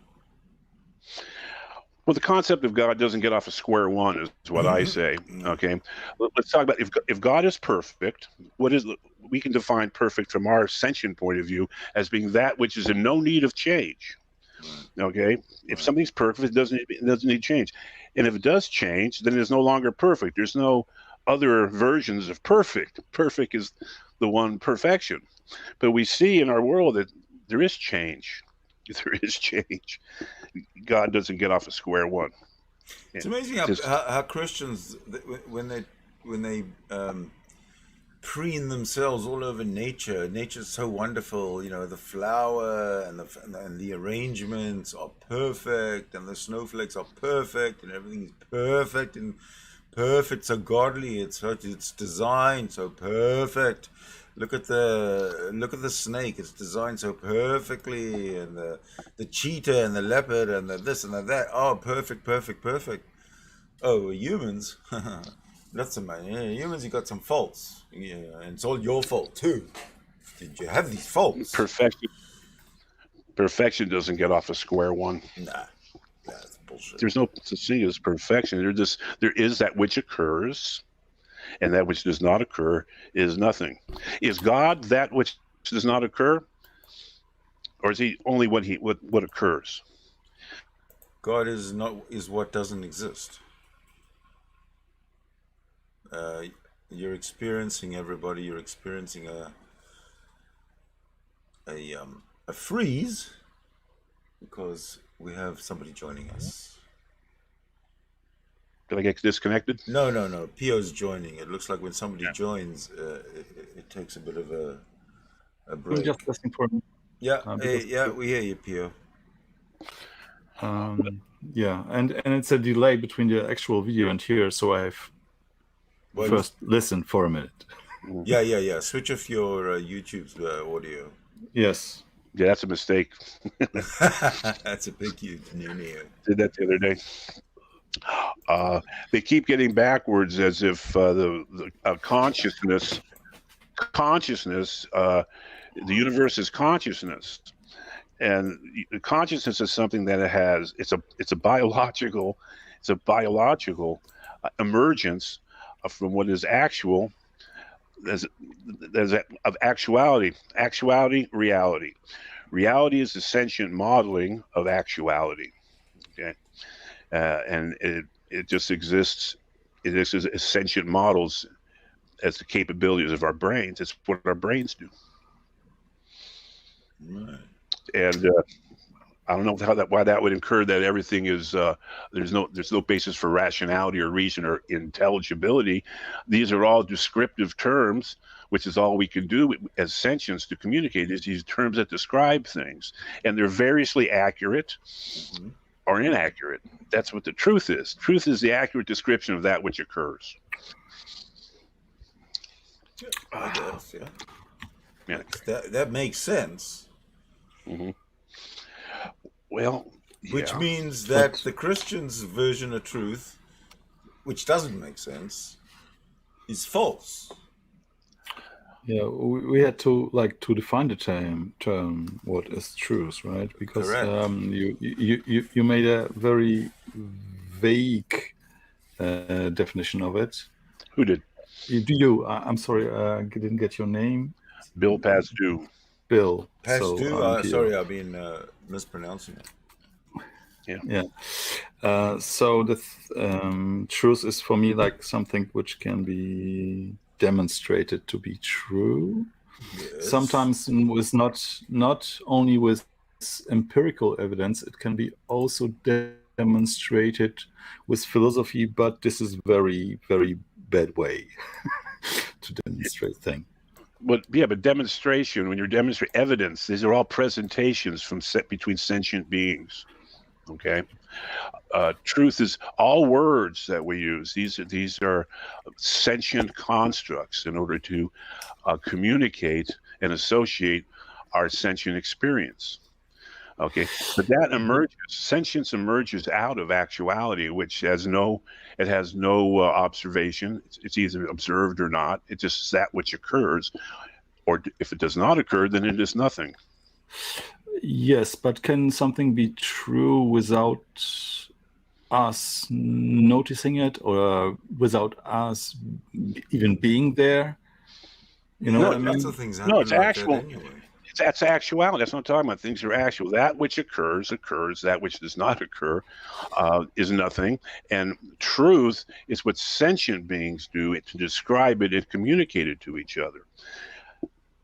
Well, the concept of God doesn't get off of square one, is what I say. Okay, let's talk about if God is perfect. What is we can define perfect from our sentient point of view as being that which is in no need of change. Right. Okay, if Right. something's perfect, it doesn't need change, and if it does change, then it's no longer perfect. There's no other versions of perfect. Perfect is the one perfection, but we see in our world that there is change. There is change. God doesn't get off of square one. It's Yeah, amazing just how Christians when they preen themselves all over nature. Nature's so wonderful, you know. The flower and the arrangements are perfect, and the snowflakes are perfect, and everything's perfect and perfect. So godly, it's designed so perfect. Look at the snake. It's designed so perfectly, and the cheetah and the leopard and the this and the that. Oh, perfect, perfect, perfect. Oh, humans. That's some humans. You got some faults. Yeah, and it's all your fault too. Did you have these faults? perfection. Perfection doesn't get off of square one. Nah, that's bullshit. There's no such thing as perfection. There is that which occurs, and that which does not occur is nothing. Is God that which does not occur, or is He only what occurs? God is what doesn't exist. Uh, you're experiencing everybody. You're experiencing a freeze because we have somebody joining us. Did I get disconnected? No, no, no. Pio's joining. It looks like when somebody joins, it takes a bit of a I'm break. just listening for Yeah, because yeah, we hear you, Pio. yeah, and it's a delay between the actual video and here, so I've first listened for a minute. Yeah. Switch off your YouTube's audio. Yes. Yeah, that's a mistake. That's a big huge new. Did that the other day. They keep getting backwards as if the consciousness, the universe is consciousness, and consciousness is something that it's a biological emergence from what is actual. There's of actuality, reality is the sentient modeling of actuality. Okay, and it just exists. It exists as sentient models as the capabilities of our brains. It's what our brains do. Right. And I don't know why that would incur that everything is there's no basis for rationality or reason or intelligibility. These are all descriptive terms, which is all we can do as sentients to communicate, is these terms that describe things, and they're variously accurate or inaccurate. That's what the truth is. Truth is the accurate description of that which occurs. I guess, yeah. Yeah. That makes sense. Mm-hmm. Well, which means that the Christian's version of truth, which doesn't make sense, is false. Yeah, we had to define the term what is truth, right? Because you made a very vague definition of it. Who did? I'm sorry, I didn't get your name. Bill Pasdu. Bill. Pasdu. Sorry, I've been mispronouncing it. Yeah. So the truth is for me like something which can be demonstrated to be true. Yes. Sometimes with not only with empirical evidence, it can be also demonstrated with philosophy, but this is very, very bad way to demonstrate things. But demonstration, when you're demonstrating evidence, these are all presentations between sentient beings. Okay. Truth is all words that we use. These are sentient constructs in order to communicate and associate our sentient experience. Okay, but that emerges. Sentience emerges out of actuality, which has no observation. It's either observed or not. It's just that which occurs, or if it does not occur, then it is nothing. Yes, but can something be true without us noticing it, or without us even being there? You know No, what I mean? Lots of things No, happen it's like actual. that anyway. That's actuality. That's what I'm talking about. Things are actual. That which occurs, occurs. That which does not occur is nothing. And truth is what sentient beings do to describe it and communicate it to each other.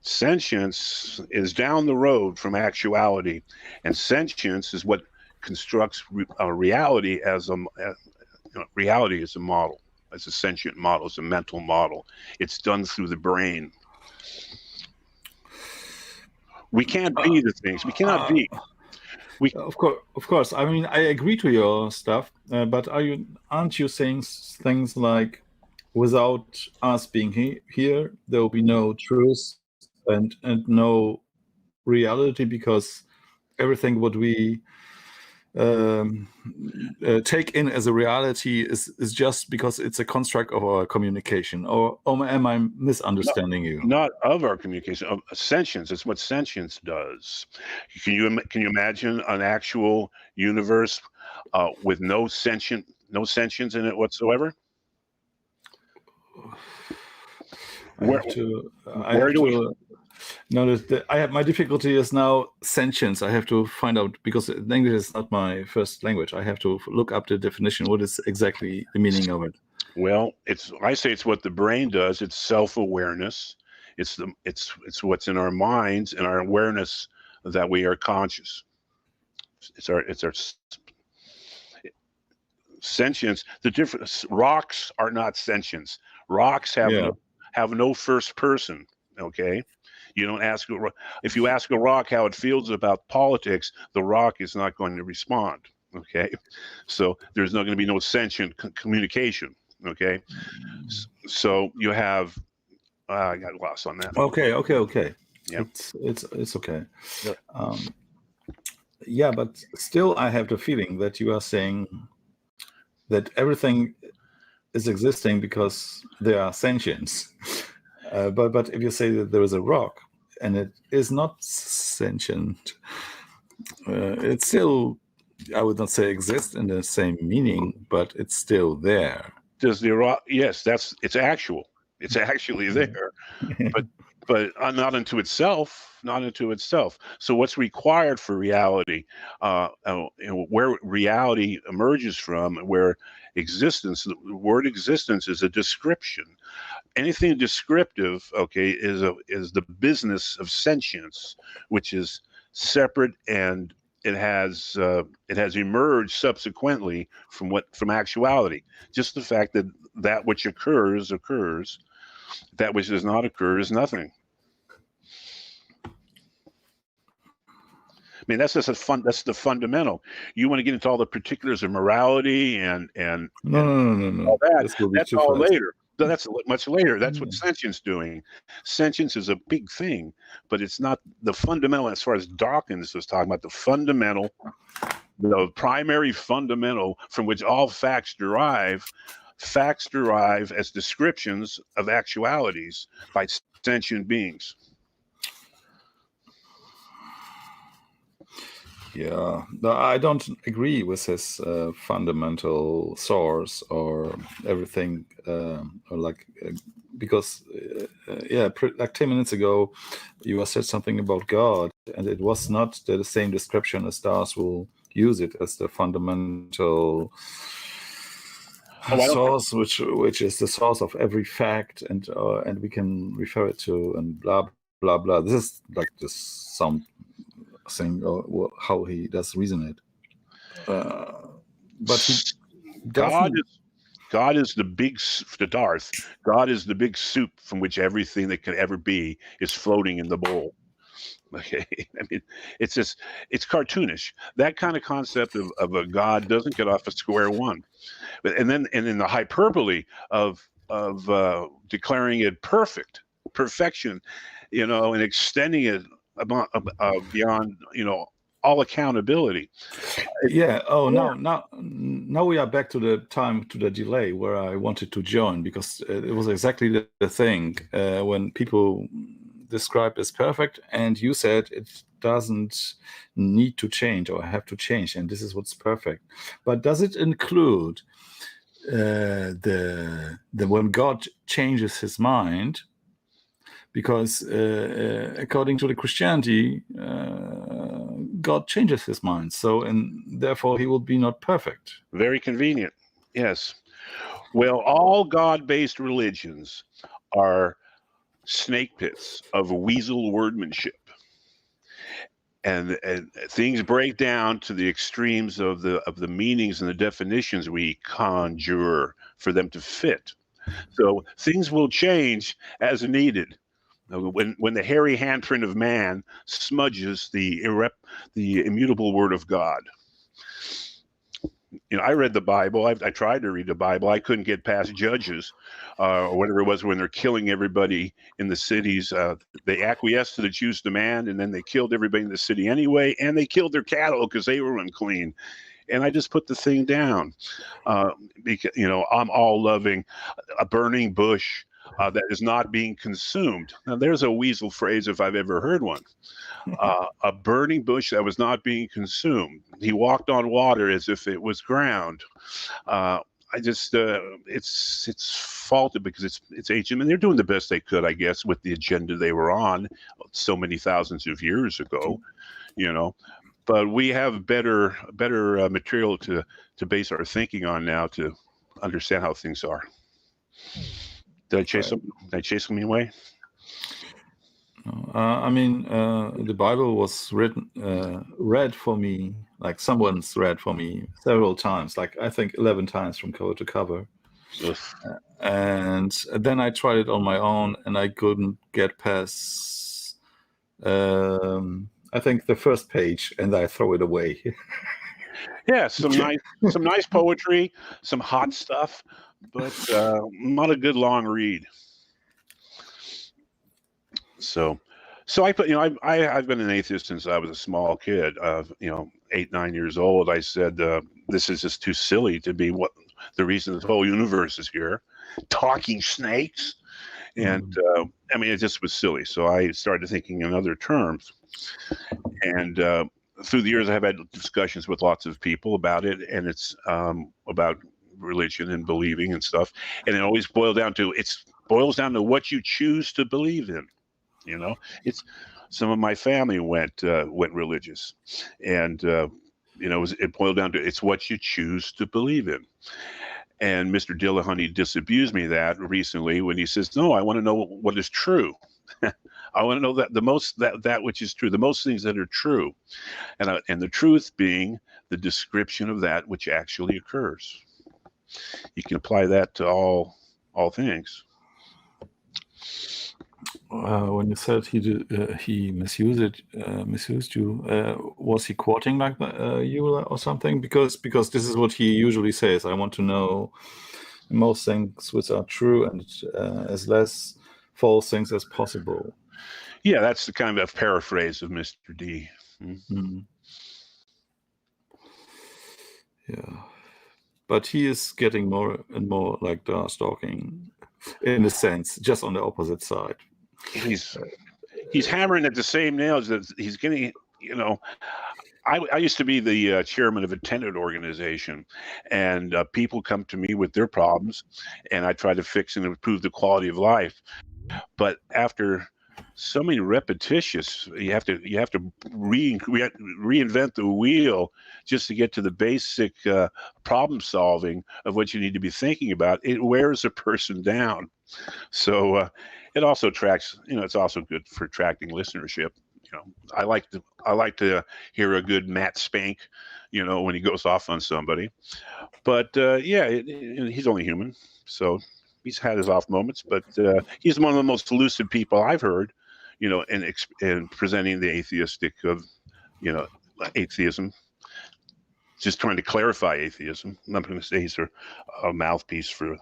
Sentience is down the road from actuality, and sentience is what constructs reality as reality is a model, as a sentient model, as a mental model. It's done through the brain. We can't be the things. We cannot be. Of course. I mean, I agree to your stuff, but aren't you saying things like, without us being here, there will be no truth and no reality, because everything what we take in as a reality is just because it's a construct of our communication? Or am I misunderstanding you? Not of our communication, of sentience. It's what sentience does. Can you imagine an actual universe with no sentience in it whatsoever? My difficulty is now sentience. I have to find out, because English is not my first language. I have to look up the definition. What is exactly the meaning of it? Well, I say it's what the brain does. It's self-awareness. It's what's in our minds and our awareness that we are conscious. It's our sentience. The difference, rocks are not sentience. Rocks have no first person. Okay. You don't ask if you ask a rock how it feels about politics, the rock is not going to respond. Okay, so there's not going to be no sentient communication. Okay, so you have. I got lost on that. Okay. Yeah, it's okay. Yeah. But still, I have the feeling that you are saying that everything is existing because there are sentience. But if you say that there is a rock and it is not sentient, it still, I would not say exists in the same meaning, but it's still there. Does the rock? Yes, it's actual. It's actually there, but not unto itself. Not unto itself. So what's required for reality? Where reality emerges from, where existence, the word existence is a description. Anything descriptive, okay, is the business of sentience, which is separate, and it has emerged subsequently from actuality. Just the fact that which occurs, that which does not occur is nothing. I mean, that's the fundamental. You want to get into all the particulars of morality and no. all that. That's all later. That's much later. That's what sentience doing. Sentience is a big thing, but it's not the fundamental. As far as Dawkins was talking about, the primary fundamental from which all facts derive. Facts derive as descriptions of actualities by sentient beings. Yeah, I don't agree with his fundamental source or everything, because like 10 minutes ago, you said something about God, and it was not the same description as stars will use it as the fundamental source, which is the source of every fact, and we can refer it to, and blah blah blah. This is like just some thing, or how he does reason it, but he God is the big, the Darth. God is the big soup from which everything that could ever be is floating in the bowl. Okay, I mean, it's cartoonish. That kind of concept of a God doesn't get off a square one. And in the hyperbole of declaring it perfection, and extending it beyond all accountability. Yeah. Oh, Yeah. now we are back to the delay where I wanted to join, because it was exactly the thing when people describe as perfect, and you said it doesn't need to change or have to change, and this is what's perfect. But does it include the when God changes his mind? Because according to the Christianity, God changes his mind, and therefore he will be not perfect. Very convenient. Yes. Well, all God-based religions are snake pits of weasel wordmanship. And things break down to the extremes of the meanings and the definitions we conjure for them to fit. So things will change as needed. When the hairy handprint of man smudges the immutable word of God. I read the Bible. I tried to read the Bible. I couldn't get past Judges, or whatever it was, when they're killing everybody in the cities. They acquiesced to the Jews' demand, and then they killed everybody in the city anyway, and they killed their cattle because they were unclean. And I just put the thing down, because I'm all loving a burning bush that is not being consumed. Now, there's a weasel phrase if I've ever heard one. A burning bush that was not being consumed. He walked on water as if it was ground. I just, it's faulted because it's ancient, and they're doing the best they could, I guess, with the agenda they were on so many thousands of years ago, But we have better material to base our thinking on now to understand how things are. Did I chase them away? The Bible was read for me, like someone's read for me several times, like I think 11 times from cover to cover. And then I tried it on my own, and I couldn't get past, I think, the first page, and I throw it away. Yeah, some nice poetry, some hot stuff, but not a good long read. So I put, I've been an atheist since I was a small kid. 8, 9 years old. I said, this is just too silly to be what the reason the whole universe is here. Talking snakes. And it just was silly. So I started thinking in other terms. And through the years, I've had discussions with lots of people about it. And it's about religion and believing and stuff. And it always boils down to what you choose to believe in. It's some of my family went religious, and it boiled down to it's what you choose to believe in. And Mr. Dillahunty disabused me that recently when he says, "No, I want to know what is true. I want to know that which is true, the most things that are true, and the truth being the description of that which actually occurs. You can apply that to all things." When you said he misused you, was he quoting like you or something? Because this is what he usually says. I want to know most things which are true and as less false things as possible. Yeah, that's the kind of paraphrase of Mr. D. Mm-hmm. Yeah, but he is getting more and more like stalking, in a sense, just on the opposite side. He's hammering at the same nails that he's getting. I used to be the chairman of a tenant organization, and people come to me with their problems, and I try to fix and improve the quality of life. But after so many repetitious, you have to reinvent the wheel just to get to the basic problem solving of what you need to be thinking about. It wears a person down. So it also attracts, it's also good for attracting listenership. I like to hear a good Matt Spank, when he goes off on somebody. But he's only human, so he's had his off moments. But he's one of the most lucid people I've heard, and presenting the atheistic of, atheism, just trying to clarify atheism. I'm not going to say he's a mouthpiece for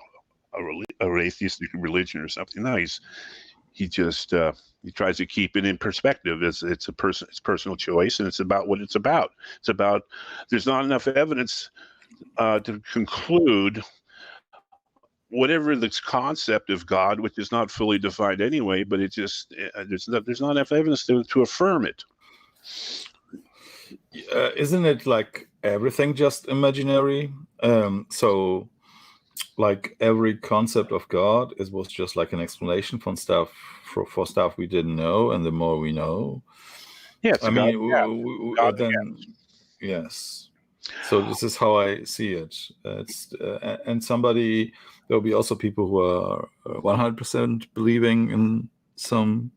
a atheistic religion or something. No, he tries to keep it in perspective. It's personal choice, and it's about what it's about. It's about there's not enough evidence to conclude whatever this concept of God, which is not fully defined anyway, but it just there's not enough evidence to affirm it. Isn't it like everything just imaginary? So like every concept of God was just like an explanation for stuff we didn't know, and the more we know, yes. So this is how I see it. And there'll be also people who are 100% believing in some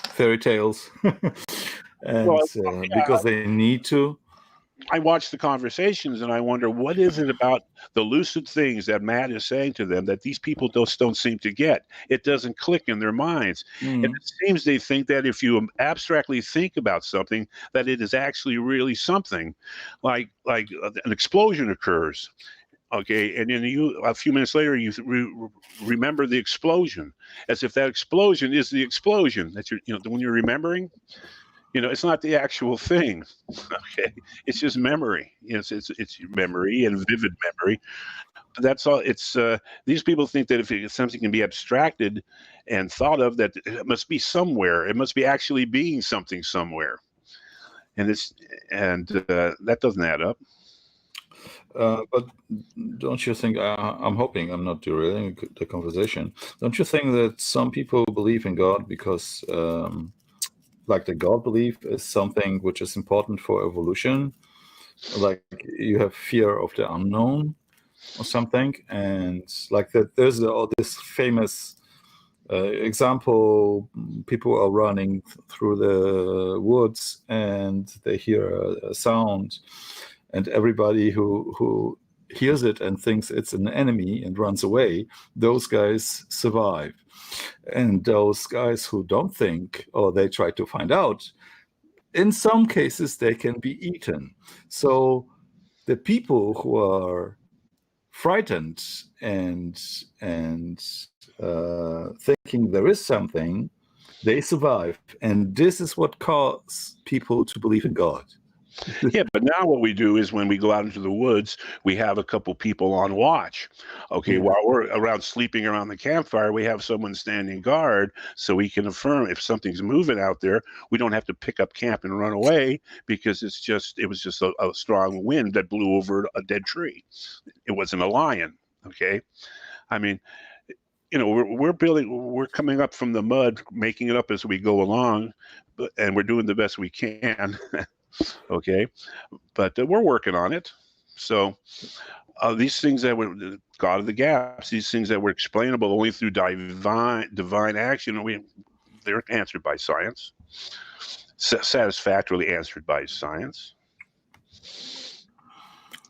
fairy tales, and because they need to. I watch the conversations and I wonder, what is it about the lucid things that Matt is saying to them that these people don't seem to get? It doesn't click in their minds. And it seems they think that if you abstractly think about something, that it is actually really something. Like an explosion occurs. Okay, and then a few minutes later, you remember the explosion, as if that explosion is the explosion that when you're remembering. It's not the actual thing. Okay, it's just memory. It's memory and vivid memory. But that's all. It's these people think that if something can be abstracted and thought of, that it must be somewhere. It must be actually being something somewhere, and that doesn't add up. But don't you think? I'm hoping I'm not derailing the conversation. Don't you think that some people believe in God because? Like the God belief is something which is important for evolution. Like you have fear of the unknown or something, and like that. There's this famous example. People are running through the woods and they hear a sound, and everybody who hears it and thinks it's an enemy and runs away, those guys survive. And those guys who don't think, or they try to find out, in some cases they can be eaten. So the people who are frightened and thinking there is something, they survive. And this is what causes people to believe in God. Yeah, but now what we do is when we go out into the woods, we have a couple people on watch. Okay, while we're around sleeping around the campfire, we have someone standing guard so we can affirm if something's moving out there. We don't have to pick up camp and run away because it was just a strong wind that blew over a dead tree. It wasn't a lion. Okay, I mean, we're coming up from the mud, making it up as we go along, and we're doing the best we can. Okay, but we're working on it. So these things that were God of the gaps, these things that were explainable only through divine action, they're answered by science, satisfactorily answered by science.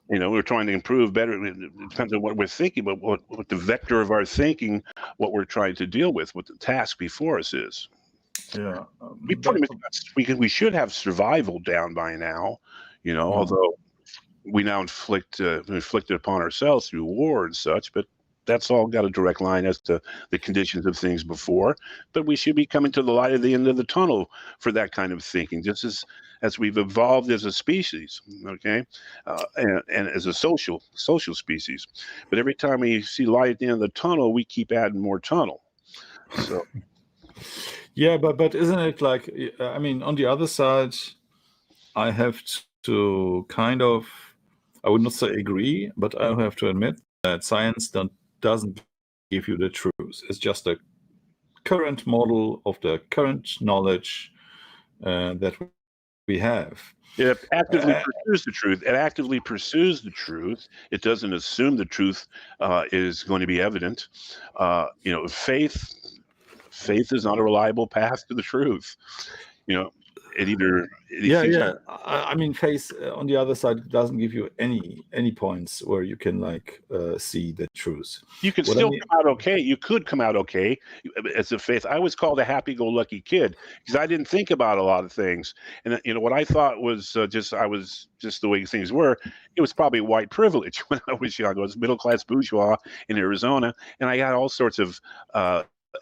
We're trying to improve better. It depends on what we're thinking, but what the vector of our thinking, what we're trying to deal with, what the task before us is. Yeah, we should have survival down by now, although we now inflicted upon ourselves through war and such, but that's all got a direct line as to the conditions of things before. But we should be coming to the light at the end of the tunnel for that kind of thinking, just as we've evolved as a species, okay, and as a social species. But every time we see light at the end of the tunnel, we keep adding more tunnel. So. Yeah, but isn't it like, I mean, on the other side, I have to kind of, I would not say agree, but I have to admit that science doesn't give you the truth. It's just a current model of the current knowledge that we have. It actively pursues the truth. It actively pursues the truth. It doesn't assume the truth is going to be evident. Faith is not a reliable path to the truth. Yeah. I mean, faith on the other side doesn't give you any points where you can see the truth. You could still come out okay. You could come out okay as a faith. I was called a happy-go-lucky kid because I didn't think about a lot of things, and what I thought was just the way things were. It was probably white privilege when I was young. I was middle-class bourgeois in Arizona, and I had all sorts of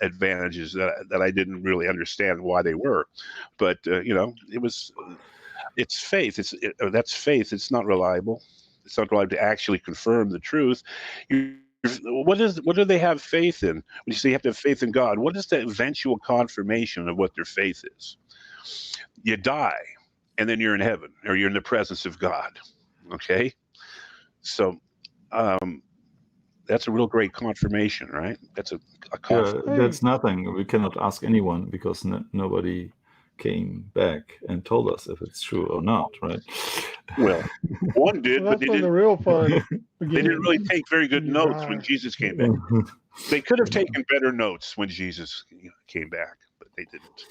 advantages that I didn't really understand why they were, but it's faith. That's faith. It's not reliable. It's not reliable to actually confirm the truth. What do they have faith in? When you say you have to have faith in God, what is the eventual confirmation of what their faith is? You die, and then you're in heaven, or you're in the presence of God. Okay, so that's a real great confirmation, right? That's a that's nothing. We cannot ask anyone because nobody came back and told us if it's true or not, right? Well, one did, well, but that's when the real fun they didn't really take very good notes when Jesus came back. They could have taken better notes when Jesus came back, but they didn't.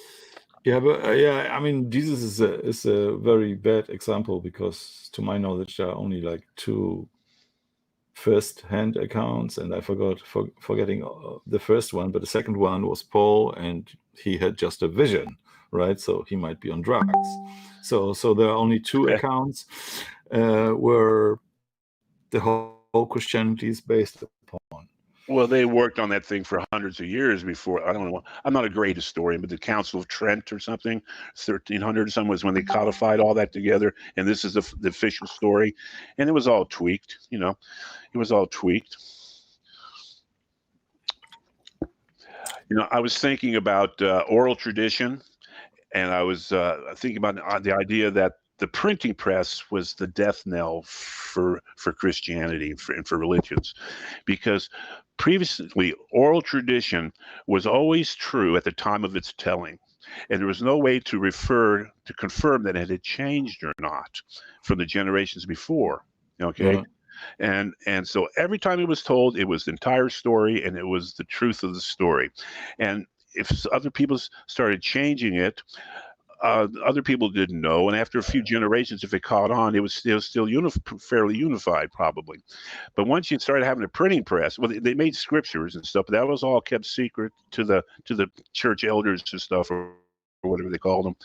Yeah, but I mean, Jesus is a very bad example because, to my knowledge, there are only like 2 first-hand accounts, and I forgetting the first one, but the second one was Paul, and he had just a vision, right? So he might be on drugs. So there are only 2 accounts where the whole Christianity is based upon. Well, they worked on that thing for hundreds of years before. I don't know. I'm not a great historian, but the Council of Trent or something, 1300 or something, was when they codified all that together. And this is the official story. And it was all tweaked, It was all tweaked. I was thinking about oral tradition, and I was thinking about the idea that the printing press was the death knell for Christianity and for religions, because previously oral tradition was always true at the time of its telling, and there was no way to confirm that it had changed or not from the generations before. Okay. Yeah. And so every time it was told, it was the entire story, and it was the truth of the story. And if other people started changing it, other people didn't know, and after a few generations, if it caught on, it was still fairly unified, probably. But once you started having a printing press, well, they made scriptures and stuff, but that was all kept secret to the church elders and stuff, or whatever they called them.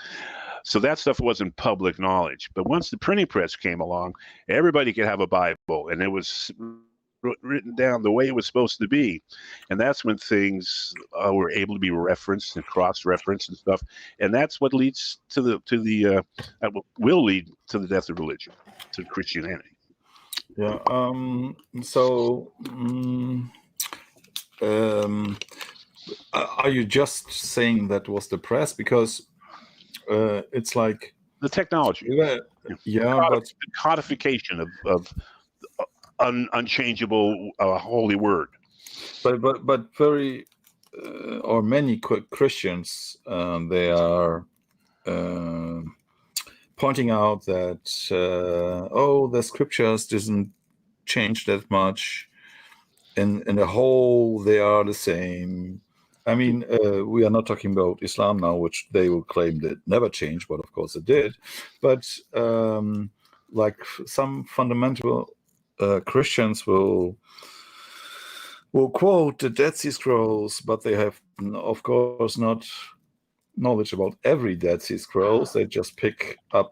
So that stuff wasn't public knowledge. But once the printing press came along, everybody could have a Bible, and it was written down the way it was supposed to be, and that's when things were able to be referenced and cross-referenced and stuff, and that's what leads to the will lead to the death of religion, to Christianity. Yeah. Are you just saying that was the press because it's like the technology? Yeah, but the codification of unchangeable holy word. But very or many Christians they are pointing out that the scriptures didn't change that much, in the whole they are the same. I mean, we are not talking about Islam now, which they will claim that never changed, but of course it did. But like some fundamental Christians will quote the Dead Sea Scrolls, but they have, of course, not knowledge about every Dead Sea Scrolls. They just pick up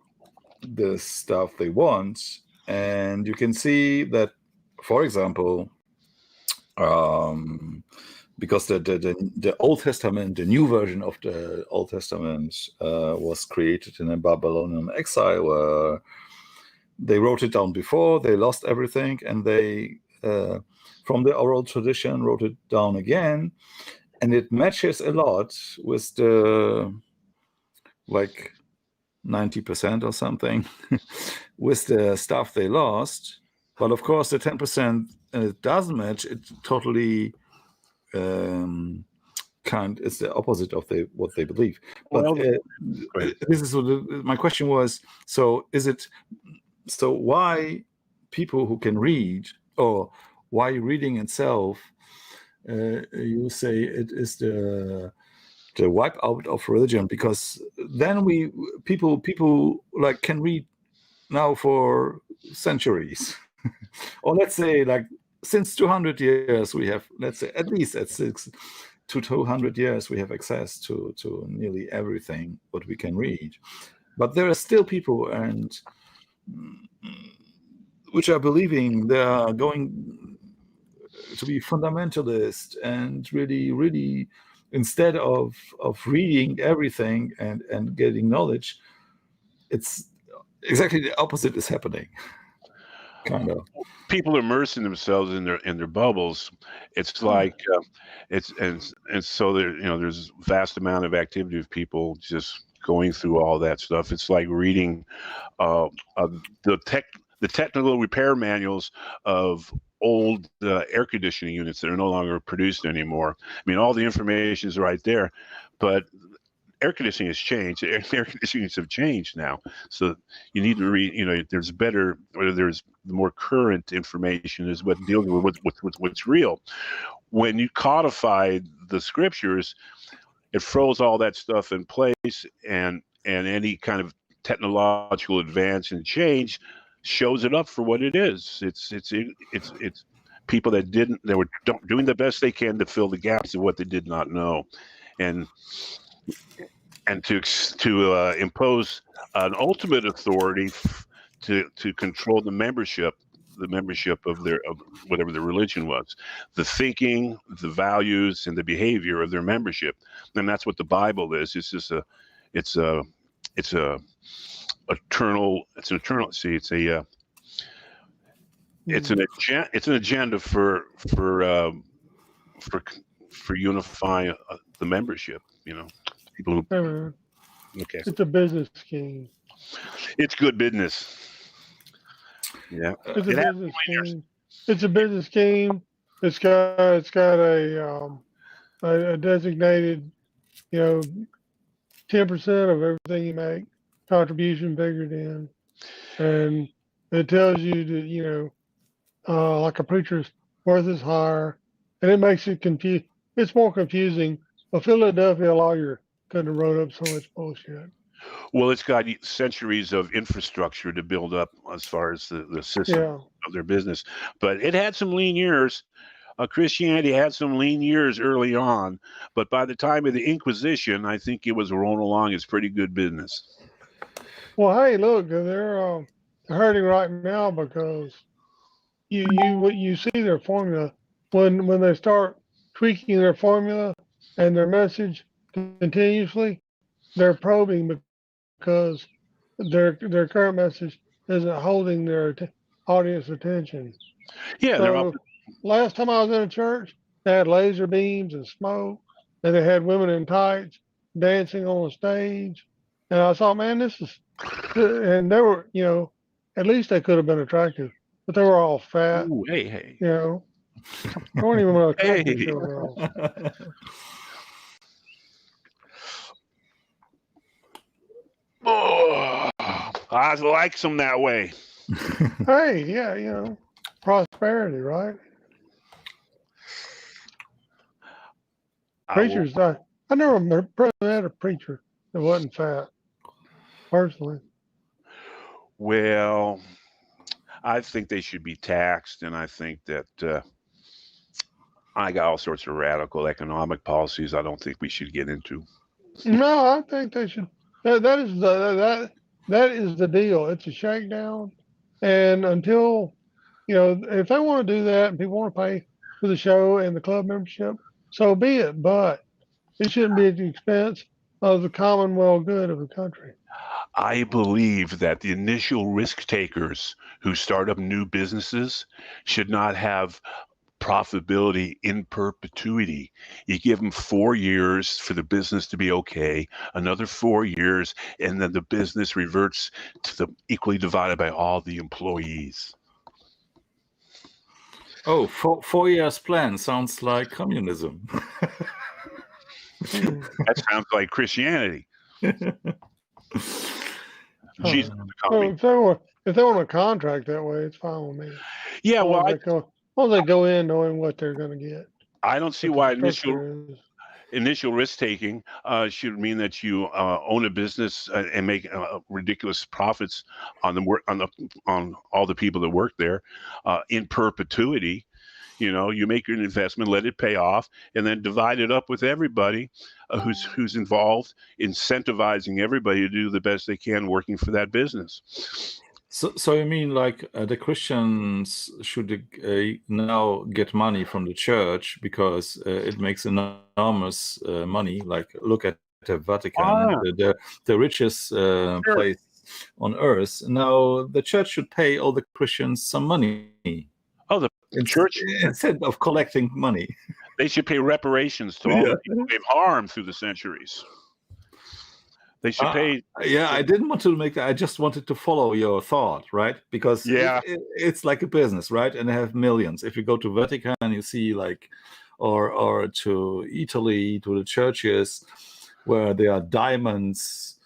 the stuff they want, and you can see that, for example, because the Old Testament, the new version of the Old Testament, was created in a Babylonian exile, where they wrote it down before, they lost everything, and they, from the oral tradition, wrote it down again, and it matches a lot with the, like, 90% or something, with the stuff they lost. But of course, the 10% it doesn't match. It totally it's the opposite of what they believe. But this is what my question was. So why people who can read, or why reading itself, you say it is the the wipe out of religion, because then people like can read now for centuries, or let's say like since 200 years we have, let's say at least at 6 to 200 years we have access to nearly everything what we can read. But there are still people and which are believing they are going to be fundamentalist, and really instead of reading everything and getting knowledge, it's exactly the opposite is happening. Kind of. People immersing themselves in their bubbles. It's like and so there, there's a vast amount of activity of people just going through all that stuff. It's like reading the technical repair manuals of old air conditioning units that are no longer produced anymore. I mean, all the information is right there, but air conditioning has changed. Air conditionings have changed now, so you need to read. There's better, or there's more current information is what deals with what's real. When you codify the scriptures, it throws all that stuff in place, and any kind of technological advance and change shows it up for what it is. It's people that were doing the best they can to fill the gaps of what they did not know, and to impose an ultimate authority to control the membership of whatever the religion was, the thinking, the values, and the behavior of their membership. And that's what the Bible is. It's just it's an eternal. It's an agenda for unifying the membership. People who. Okay. It's a business scheme. It's good business. Yeah. It's a business scheme. It's a business scheme. It's got a designated, 10% of everything you make, contribution figured in, and it tells you that like a preacher's worth is higher, and it makes it confuse. It's more confusing. A Philadelphia lawyer couldn't have wrote up so much bullshit. Well, it's got centuries of infrastructure to build up as far as the system of their business, but it had some lean years. Christianity had some lean years early on, but by the time of the Inquisition, I think it was rolling along as pretty good business. Well, hey, look, they're hurting right now because you see their formula when they start tweaking their formula and their message continuously. They're probing because their current message isn't holding their audience attention. Yeah. So last time I was in a church, they had laser beams and smoke, and they had women in tights dancing on the stage. And I thought, man, this is, and they were, at least they could have been attractive, but they were all fat. Ooh, hey. They weren't even attractive girls. Oh, I like them that way. Hey, yeah, prosperity, right? Preachers, I never met a preacher that wasn't fat, personally. Well, I think they should be taxed, and I think that I got all sorts of radical economic policies I don't think we should get into. No, I think they should. That is the deal. It's a shakedown, and until if they want to do that and people want to pay for the show and the club membership, so be it. But it shouldn't be at the expense of the commonwealth good of the country. I believe that the initial risk takers who start up new businesses should not have profitability in perpetuity. You give them 4 years for the business to be okay, another 4 years, and then the business reverts to the equally divided by all the employees. Oh, 4 years plan sounds like communism. That sounds like Christianity. Jesus, if they want to contract that way, it's fine with me. Yeah, well, they go in knowing what they're going to get. I don't see why initial initial risk taking should mean that you own a business and make ridiculous profits on the work on all the people that work there in perpetuity. You make your investment, let it pay off, and then divide it up with everybody who's involved, incentivizing everybody to do the best they can working for that business. So you mean like the Christians should now get money from the church because it makes enormous money? Like look at the Vatican, the richest place on earth. Now the church should pay all the Christians some money. Oh, the church, instead of collecting money, they should pay reparations to all the people they've harmed through the centuries. They should pay. I didn't want to make that. I just wanted to follow your thought, right? Because it's like a business, right? And they have millions. If you go to Vatican, you see like, or to Italy, to the churches where there are diamonds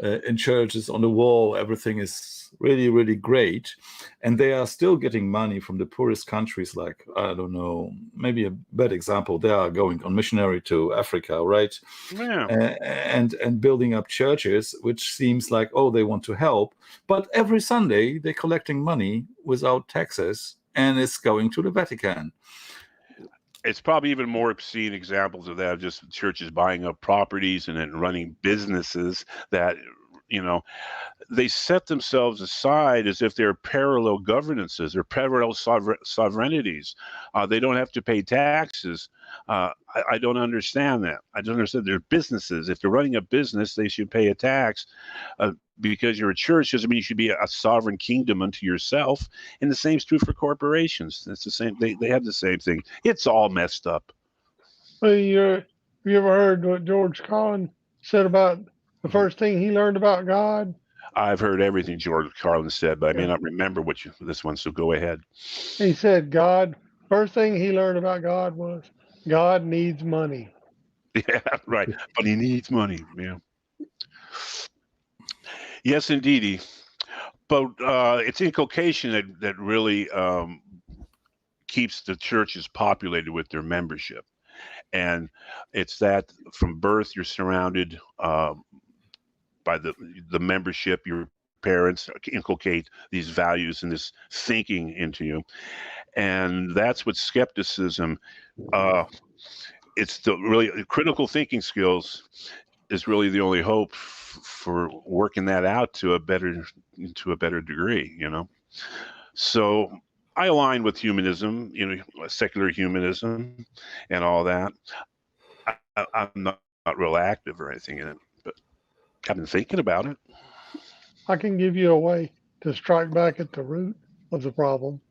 in churches on the wall. Everything is really, really great. And they are still getting money from the poorest countries. Like, I don't know, maybe a bad example. They are going on missionary to Africa, right? Yeah. And building up churches, which seems like, oh, they want to help. But every Sunday, they're collecting money without taxes, and it's going to the Vatican. It's probably even more obscene examples of that, just churches buying up properties and then running businesses that, they set themselves aside as if they're parallel governances or parallel sovereignties. They don't have to pay taxes. I don't understand that. I don't understand. They're businesses. If they're running a business, they should pay a tax. Because you're a church doesn't mean you should be a sovereign kingdom unto yourself. And the same is true for corporations. That's the same. They have the same thing. It's all messed up. Well, have you ever heard what George Carlin said about the first thing he learned about God? I've heard everything George Carlin said, but I may not remember this one, so go ahead. He said first thing he learned about God was God needs money. Yeah, right. But he needs money, yeah. Yes, indeedy. But it's inculcation that really keeps the churches populated with their membership. And it's that from birth you're surrounded by the membership. Your parents inculcate these values and this thinking into you, and that's what skepticism. It's the really critical thinking skills is really the only hope for working that out to a better degree. So I align with humanism, secular humanism, and all that. I'm not real active or anything in it, but I've been thinking about it. I can give you a way to strike back at the root of the problem.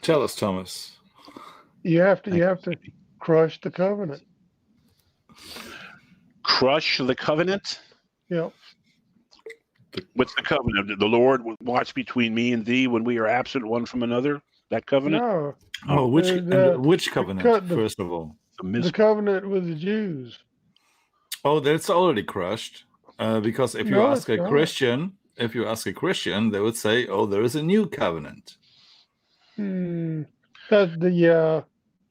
Tell us, Thomas. You have to crush the covenant. Crush the covenant? Yep. What's the covenant? The Lord will watch between me and thee when we are absent one from another? That covenant? No. Oh, which covenant, first of all? The covenant with the Jews. Oh, that's already crushed. Because if you ask a Christian, they would say, "Oh, there is a new covenant."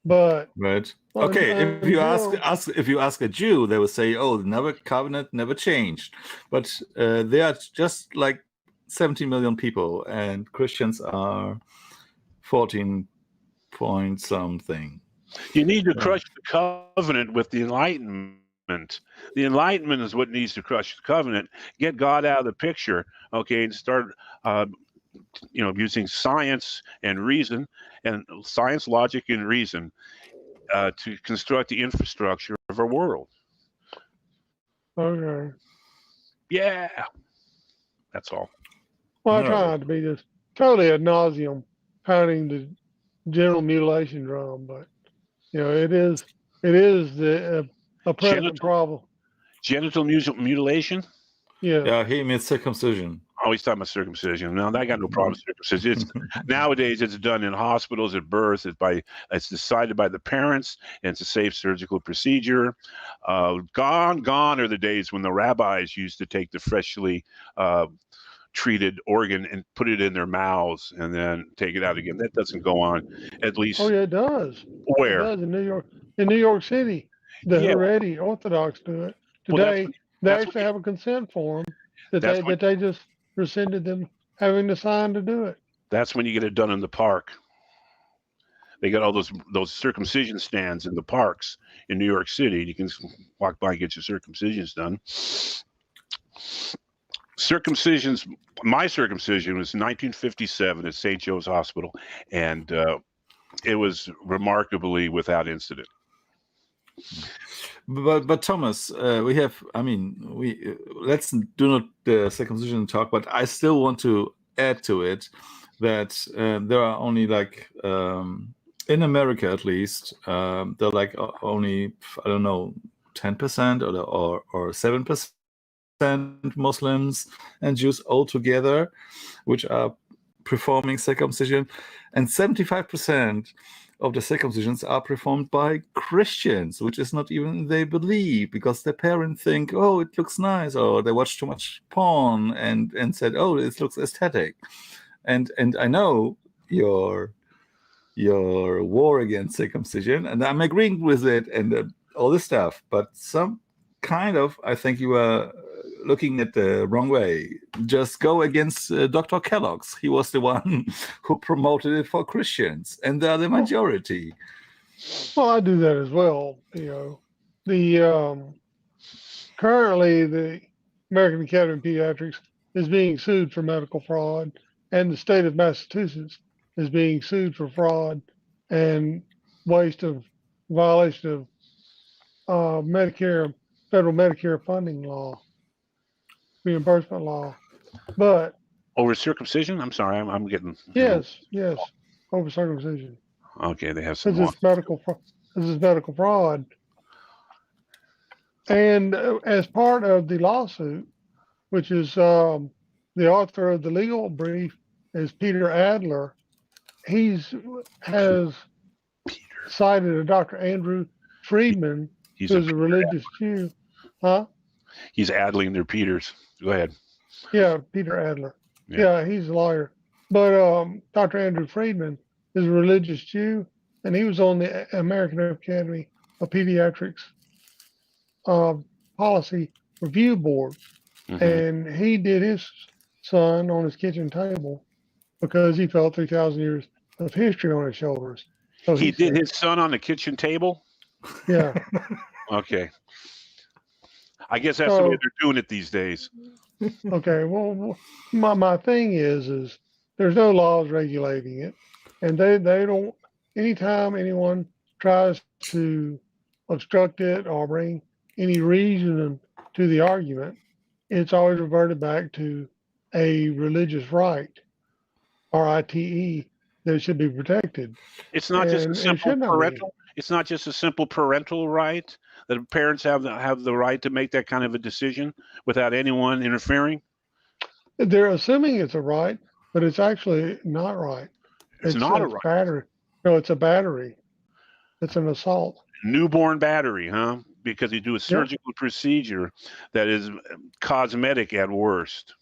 But right. Okay, if you ask a Jew, they would say, "Oh, the covenant never changed." But they are just like 70 million people, and Christians are 14 point something. You need to crush the covenant with the Enlightenment. The Enlightenment is what needs to crush the covenant. Get God out of the picture, okay, and start, using science and reason, and science, logic, and reason to construct the infrastructure of our world. Okay. Yeah, that's all. Well, I try not to be just totally ad nauseum pounding the genital mutilation drum, but it is a present problem. Genital mutilation? Yeah. Yeah, he means circumcision. Oh, he's talking about circumcision. No, I got no problem with circumcision. Nowadays, it's done in hospitals at birth. It's decided by the parents, and it's a safe surgical procedure. Gone are the days when the rabbis used to take the freshly treated organ and put it in their mouths and then take it out again. That doesn't go on, at least. Oh, yeah, it does. Where? It does in New York. in New York City, the Yeah. Haredi Orthodox do it. Well, Today, they that's actually have a consent form that that's they just rescinded them having to sign to do it. that's when you get it done in the park. They got all those circumcision stands in the parks in New York City. You can walk by and get your circumcisions done. My circumcision was 1957 at St. Joe's Hospital, and it was remarkably without incident. But Thomas, we let's do not the circumcision talk, but I still want to add to it that there are only like in America at least there are like only, I don't know, 10% or 7% Muslims and Jews altogether which are performing circumcision, and 75% of the circumcisions are performed by Christians, which is not even they believe, because their parents think, oh, it looks nice, or they watch too much porn and said, oh, it looks aesthetic. And I know your war against circumcision, and I'm agreeing with it and all this stuff, but some kind of, I think you are looking at the wrong way. Just go against Dr. Kellogg's. He was the one who promoted it for Christians, and they're the majority. Well, I do that as well. You know, the currently the American Academy of Pediatrics is being sued for medical fraud, and the state of Massachusetts is being sued for fraud and violation of federal Medicare funding law, reimbursement law. But over circumcision? I'm sorry, I'm getting. Yes, over circumcision. Okay, they have some. This is medical fraud. And as part of the lawsuit, which is the author of the legal brief is Peter Adler, has cited a Dr. Andrew Friedman, who's a religious Jew. Huh? He's Adling their Peters. Go ahead. Yeah, Peter Adler. Yeah, he's a lawyer. But Dr. Andrew Friedman is a religious Jew, and he was on the American Academy of Pediatrics policy review board. Mm-hmm. And he did his son on his kitchen table because he felt 3,000 years of history on his shoulders. So he did his son on the kitchen table? Yeah. Okay. I guess that's the way they're doing it these days. Okay. Well, my thing is there's no laws regulating it. And they don't, anytime anyone tries to obstruct it or bring any reason to the argument, it's always reverted back to a religious right, RITE, that should be protected. It's not just a simple parental. It's not just a simple parental right that parents have the right to make that kind of a decision without anyone interfering. They're assuming it's a right, but it's actually not right. It's not a right. Battery. No, it's a battery. It's an assault. Newborn battery, huh? Because you do a surgical procedure that is cosmetic at worst.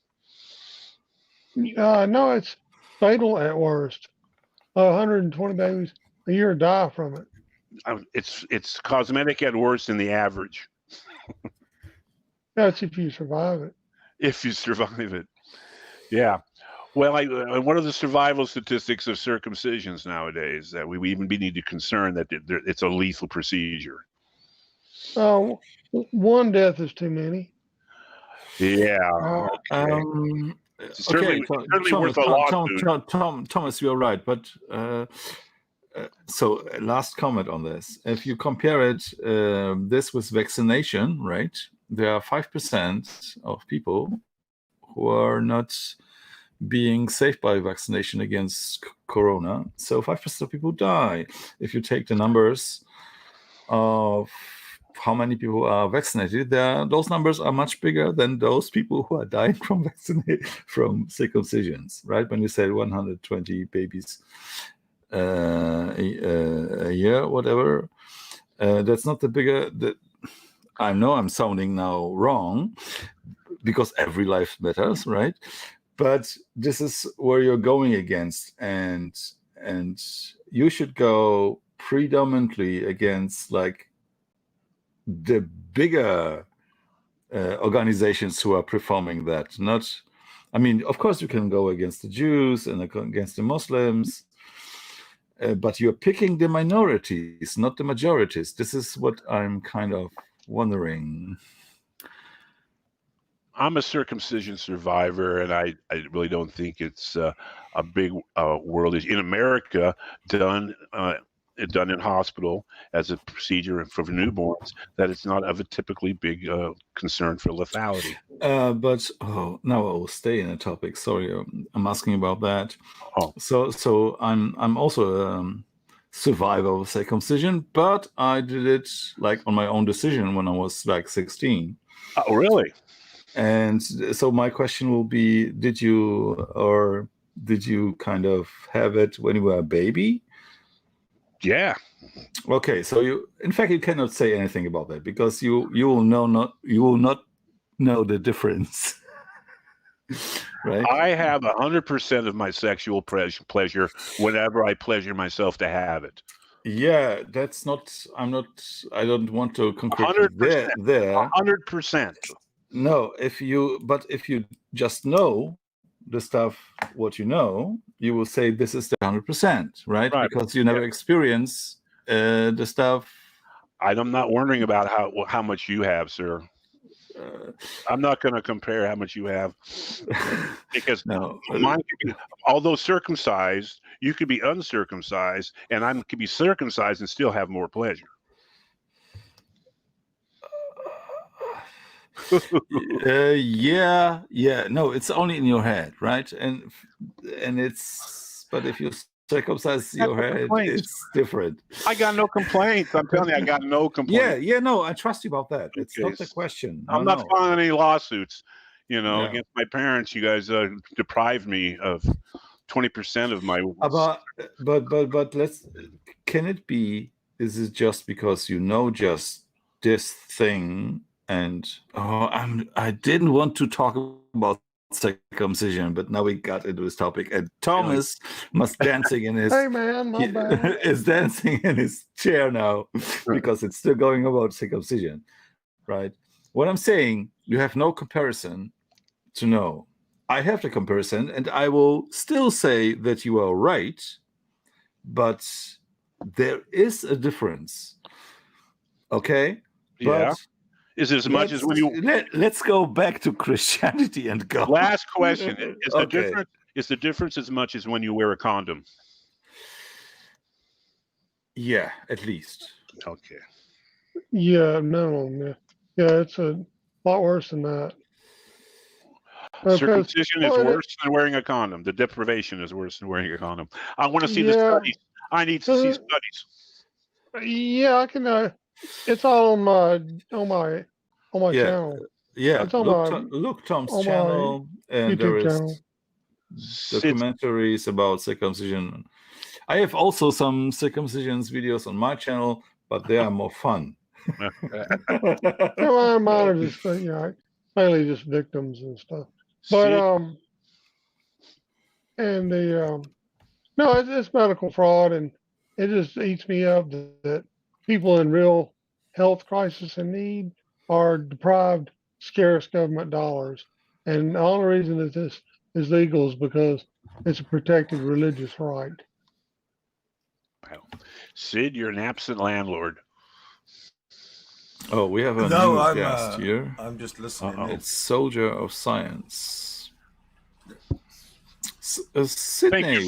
No, it's fatal at worst. 120 babies a year die from it. It's cosmetic at worst in the average. That's if you survive it. If you survive it. Yeah. Well, what are the survival statistics of circumcisions nowadays that we even need to concern that it's a lethal procedure? One death is too many. Yeah. Certainly worth a lawsuit. Thomas, you're right. But so last comment on this. If you compare it, this with vaccination, right? There are 5% of people who are not being saved by vaccination against corona. So 5% of people die. If you take the numbers of how many people are vaccinated, those numbers are much bigger than those people who are dying from circumcisions, right? When you say 120 babies a year, whatever, that's not the bigger. I know I'm sounding now wrong because every life matters, right? But this is where you're going against, and you should go predominantly against like the bigger organizations who are performing that. Not, I mean, of course you can go against the Jews and against the Muslims, but you're picking the minorities, not the majorities. This is what I'm kind of wondering. I'm a circumcision survivor, and I really don't think it's a big world issue. In America, done in hospital as a procedure for newborns, that it's not of a typically big concern for lethality. But now I will stay in a topic. Sorry, I'm asking about that. Oh. So I'm also a survivor of circumcision, but I did it like on my own decision when I was like 16. Oh, really? And so my question will be, did you kind of have it when you were a baby? Yeah. Okay, so you cannot say anything about that because you will not know the difference. Right? I have 100% of my sexual pleasure whenever I pleasure myself to have it. Yeah, that's not. I don't want to concrete 100%. there. 100%. No, if you just know the stuff, what you know, you will say this is the 100%, right? Because you never experience the stuff. I'm not wondering about how much you have, sir. I'm not going to compare how much you have because no. Mine could be, although circumcised, you could be uncircumcised, and I could be circumcised and still have more pleasure. Yeah. No, it's only in your head, right? And it's, but if you circumcise your head, it's different. I got no complaints. I'm telling you, I got no complaints. Yeah. No, I trust you about that. It's not the question. I'm not filing any lawsuits, against my parents. You guys deprived me of 20% of my. But can it be? Is it just because just this thing? And I didn't want to talk about circumcision, but now we got into this topic. And Thomas must dancing in his. Hey man, my bad. Is dancing in his chair now because it's still going about circumcision, right? What I'm saying, you have no comparison to know. I have the comparison, and I will still say that you are right, but there is a difference. Okay? Yeah. But is it as much as when you let's go back to Christianity and go. Last question. Is the difference as much as when you wear a condom? Yeah, at least. Okay. Yeah, minimum. Yeah, it's a lot worse than that. Circumcision is worse than wearing a condom. The deprivation is worse than wearing a condom. I want to see the studies. I need to see studies. Yeah, I can. It's all on my channel. Yeah, look Tom's channel, and there is documentaries about circumcision. I have also some circumcisions videos on my channel, but they are more fun. Mine are just mainly just victims and stuff. But and no, it's medical fraud, and it just eats me up that people in real health crisis and need are deprived scarce government dollars. And the only reason that this is legal is because it's a protected religious right. Wow. Sid, you're an absent landlord. Oh, we have a new guest here. I'm just listening. It's Soldier of Science. Sydney.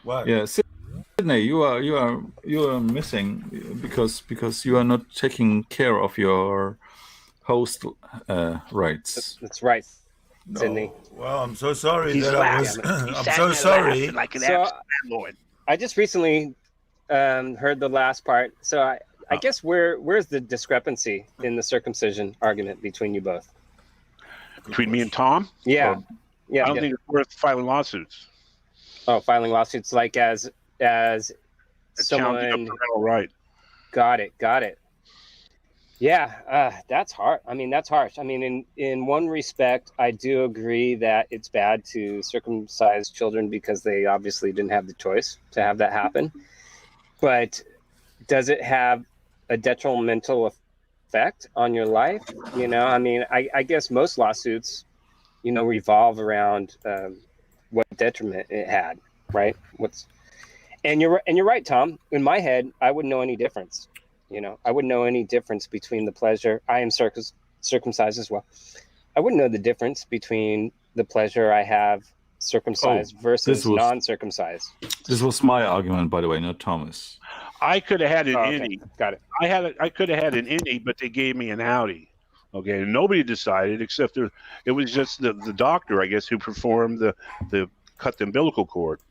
What? Yeah, Sydney, you are missing because you are not taking care of your host rights. That's right, Sydney. Well, I'm so sorry I'm so sorry. Like an landlord. I just recently heard the last part, so I guess where's the discrepancy in the circumcision argument between you both? Between me and Tom? Yeah. I don't think it's worth filing lawsuits. Oh, filing lawsuits like as someone. Right. Got it. Yeah, that's hard. I mean, that's harsh. I mean, in one respect, I do agree that it's bad to circumcise children because they obviously didn't have the choice to have that happen. but does it have a detrimental effect on your life? You know, I mean, I guess most lawsuits, you know, revolve around what detriment it had, right? And you're right, Tom. In my head, I wouldn't know any difference. You know, I wouldn't know any difference between the pleasure. I am circumcised as well. I wouldn't know the difference between the pleasure I have circumcised versus non-circumcised. This was my argument, by the way, not Thomas. I could have had an Okay. innie. Got it. I could have had an innie, but they gave me an outie. Okay, and nobody decided except it was just the doctor, I guess, who performed the cut the umbilical cord.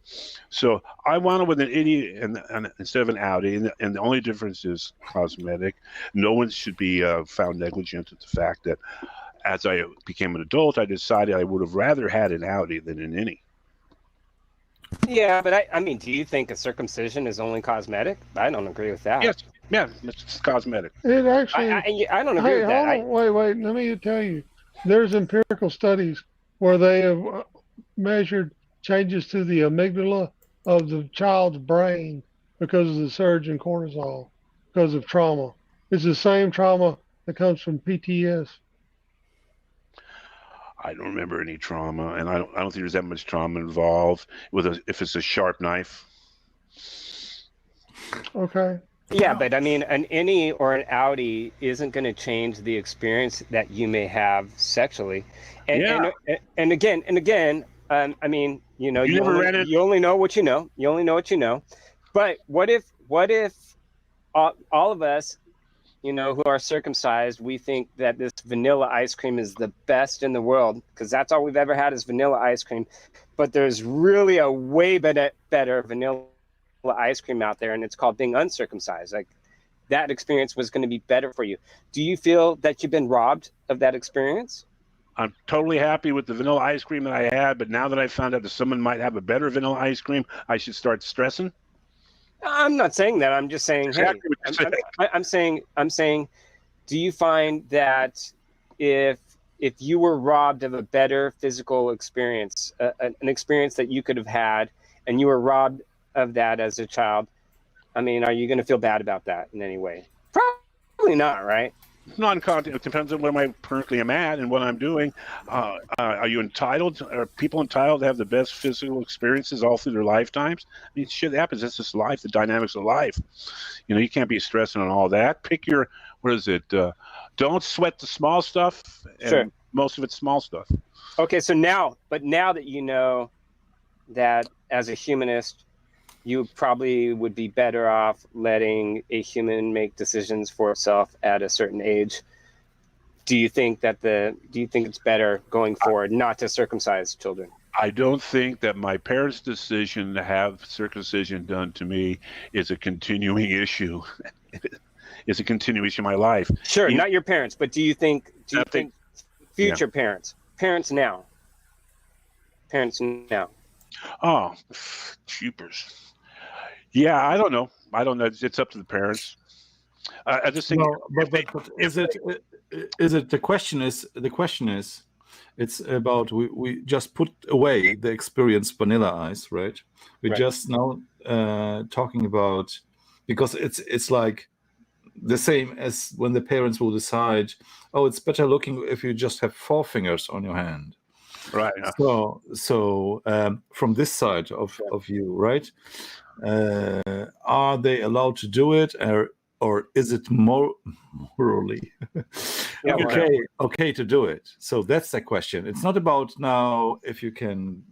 So I wound up with an innie and instead of an outie, and the only difference is cosmetic. No one should be found negligent at the fact that as I became an adult, I decided I would have rather had an outie than an innie. Yeah, but I mean, do you think a circumcision is only cosmetic? I don't agree with that. Yes, yeah, it's cosmetic. It actually. I don't agree with that. Hold on, wait. Let me tell you. There's empirical studies where they have measured changes to the amygdala of the child's brain because of the surge in cortisol, because of trauma. It's the same trauma that comes from PTS. I don't remember any trauma, and I don't think there's that much trauma involved if it's a sharp knife. Okay. Yeah, but I mean, an innie or an outie isn't going to change the experience that you may have sexually. And again, I mean, you know, you only know what you know. You only know what you know. But what if all of us, you know, who are circumcised, we think that this vanilla ice cream is the best in the world because that's all we've ever had is vanilla ice cream. But there's really a way better vanilla ice cream out there, and it's called being uncircumcised. Like that experience was going to be better for you. Do you feel that you've been robbed of that experience? I'm totally happy with the vanilla ice cream that I had, but now that I found out that someone might have a better vanilla ice cream, I should start stressing. I'm not saying that. I'm just saying, Exactly hey, I'm saying, do you find that if you were robbed of a better physical experience, an experience that you could have had, and you were robbed of that as a child, I mean, are you going to feel bad about that in any way? Probably not, right? Non-content. It depends on where I currently am at and what I'm doing. Are you entitled? Are people entitled to have the best physical experiences all through their lifetimes? I mean, shit happens. That's just life. The dynamics of life. You know, you can't be stressing on all that. Pick your. What is it? Don't sweat the small stuff. And sure. Most of it's small stuff. Okay, so now that you know that as a humanist, you probably would be better off letting a human make decisions for itself at a certain age. Do you think it's better going forward not to circumcise children? I don't think that my parents' decision to have circumcision done to me is a continuing issue. It's a continuation of my life. Sure, not your parents, but do you think future parents now? Oh, cheapers. Yeah, I don't know. It's up to the parents. I just think. No, but is it the question is it's about we just put away the experience vanilla ice, right? We're just now talking about, because it's like the same as when the parents will decide, oh, it's better looking if you just have 4 fingers on your hand. Right. Yeah. So from this side of you, right? Are they allowed to do it, or is it morally okay to do it? So that's the question. It's not about now if you can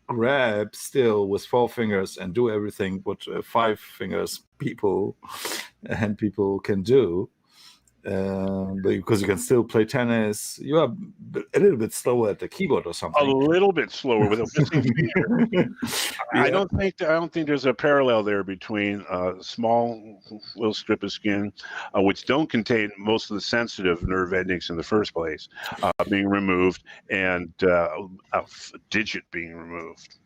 grab still with 4 fingers and do everything what 5 fingers people can do. Because you can still play tennis, you are a little bit slower at the keyboard or something. A little bit slower with a missing finger. I don't think there's a parallel there between a small little strip of skin, which don't contain most of the sensitive nerve endings in the first place, being removed, and a digit being removed.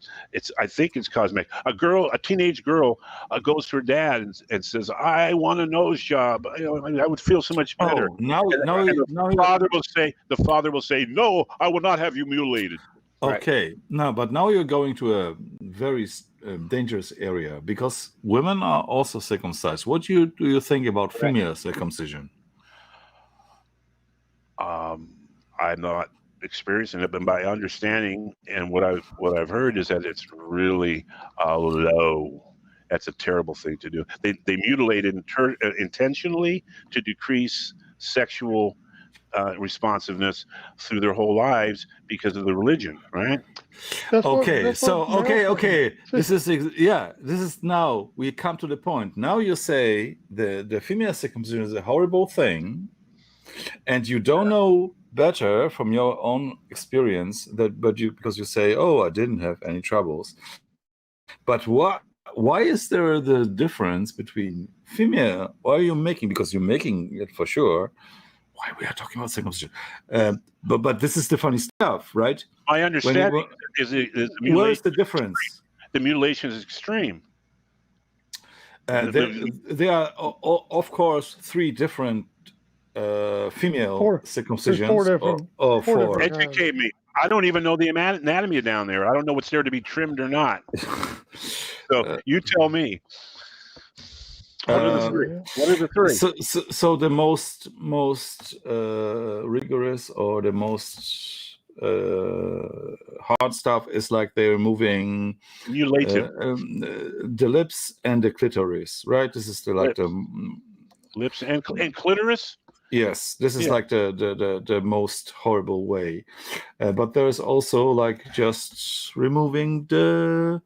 I think it's cosmetic. A teenage girl, goes to her dad and says, "I want a nose job. I would feel so much better." Oh, now the father will say, "No, I will not have you mutilated." Okay, no, but now you're going to a very dangerous area because women are also circumcised. What do you think about female circumcision? I'm not experiencing it, but my understanding and what I've heard is that it's really low. That's a terrible thing to do. They mutilate intentionally to decrease sexual responsiveness through their whole lives because of the religion, right? Okay. This is now we come to the point. Now you say the female circumcision is a horrible thing, and you don't know better from your own experience because you say, oh, I didn't have any troubles. But why is there the difference between female? Why are you making? Because you're making it for sure. Why we are talking about circumcision? But this is the funny stuff, right? I understand. Where is the difference? The mutilation is extreme. There are, of course, 3 different female circumcisions. 4 different. Four. Educate me. I don't even know the anatomy down there. I don't know what's there to be trimmed or not. So you tell me. What are the 3? So the most rigorous or the most hard stuff is like they're removing the lips and the clitoris, right? This is the lips and clitoris. Yes, this is like the most horrible way, but there is also like just removing the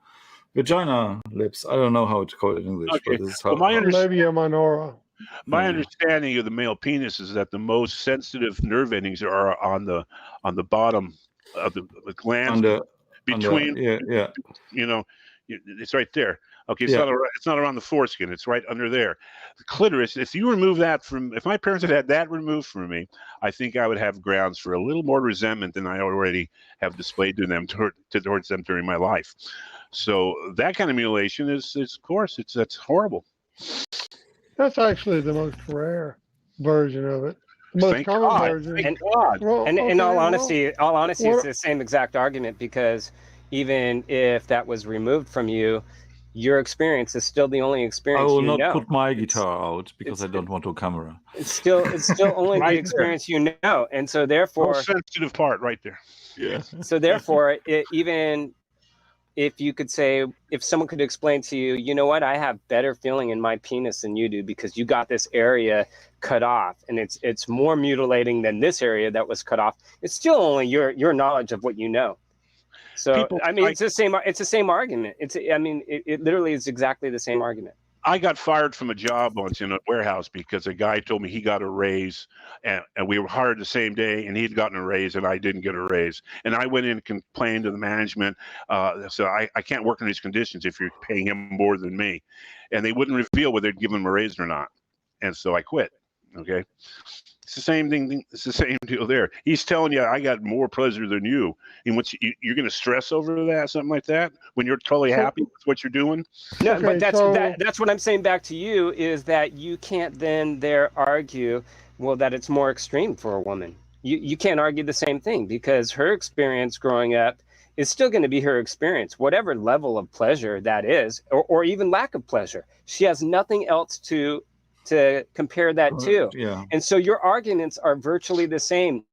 vagina lips. I don't know how to call it in English. Okay. But this is labia minora. My understanding of the male penis is that the most sensitive nerve endings are on the bottom of the glands between. You know, it's right there. Okay, it's not around the foreskin. It's right under there. The clitoris. If you remove that if my parents had that removed from me, I think I would have grounds for a little more resentment than I already have displayed to them towards them during my life. So that kind of mutilation is of course, that's horrible. That's actually the most rare version of it. The most common version. Thank God. And in all honesty, it's the same exact argument, because even if that was removed from you, your experience is still the only experience. I will not put my guitar out because I don't want a camera. It's still only the experience you know, and so therefore, the sensitive part right there. Yeah. So therefore, even if you could say, if someone could explain to you, you know what, I have better feeling in my penis than you do because you got this area cut off, and it's more mutilating than this area that was cut off. It's still only your knowledge of what you know. So it's the same. It's the same argument. It literally is exactly the same argument. I got fired from a job once in a warehouse because a guy told me he got a raise, and we were hired the same day, and he'd gotten a raise, and I didn't get a raise. And I went in and complained to the management. So I can't work in these conditions if you're paying him more than me. And they wouldn't reveal whether they'd given him a raise or not. And so I quit. Okay. It's the same thing. It's the same deal there. He's telling you, I got more pleasure than you. And you're going to stress over that, something like that, when you're totally happy with what you're doing? No, okay, but that's what I'm saying back to you, is that you can't then argue, well, that it's more extreme for a woman. You can't argue the same thing, because her experience growing up is still going to be her experience, whatever level of pleasure that is, or even lack of pleasure. She has nothing else to compare that to. Yeah. And so your arguments are virtually the same.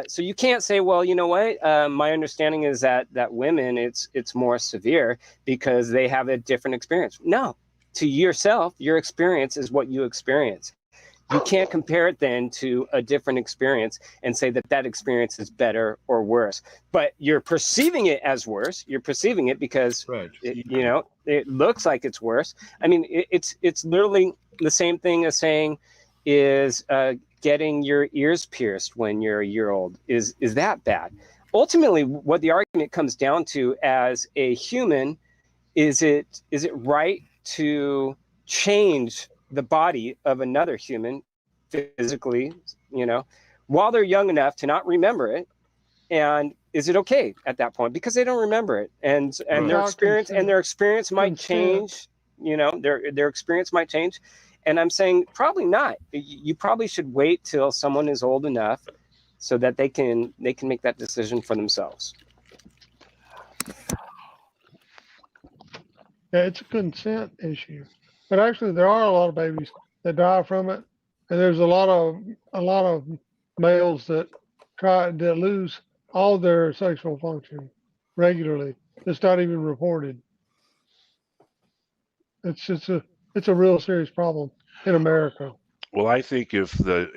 So you can't say, well, you know what, my understanding is that women, it's more severe because they have a different experience. No, to yourself, your experience is what you experience. You can't compare it then to a different experience and say that experience is better or worse. But you're perceiving it as worse. You're perceiving it because it looks like it's worse. I mean, it's literally the same thing as saying, is getting your ears pierced when you're a year old, is that bad? Ultimately, what the argument comes down to as a human, is it right to change the body of another human physically, while they're young enough to not remember it? And is it okay at that point, because they don't remember it, and their experience might change, their experience might change. And I'm saying probably not. You probably should wait till someone is old enough so that they can make that decision for themselves. Yeah, it's a consent issue. But actually, there are a lot of babies that die from it, and there's a lot of males that lose all their sexual function regularly. It's not even reported. It's a real serious problem in America. Well, I think if the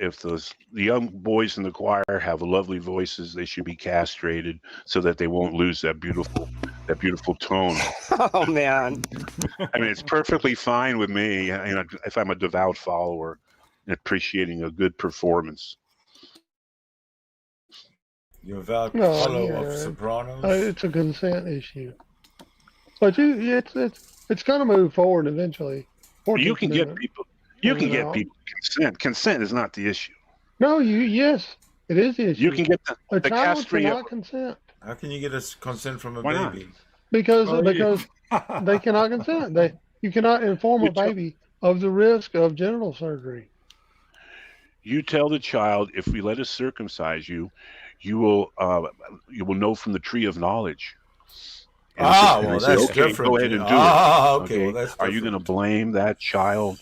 young boys in the choir have lovely voices, they should be castrated so that they won't lose that beautiful tone. Oh man! I mean, it's perfectly fine with me. If I'm a devout follower and appreciating a good performance. You're about follow of Sopranos. It's a consent issue, but it's going to move forward eventually. You can get people. You can get people to consent. Consent is not the issue. No, yes, it is the issue. You can get the child castration. cannot consent. How can you get a consent from a Why baby? Not? Because they cannot consent. You cannot inform a baby of the risk of genital surgery. You tell the child, if we let us circumcise you, you will know from the tree of knowledge. And well, that's okay, different. Go ahead and do it. Okay. Well, that's Are you going to blame that child?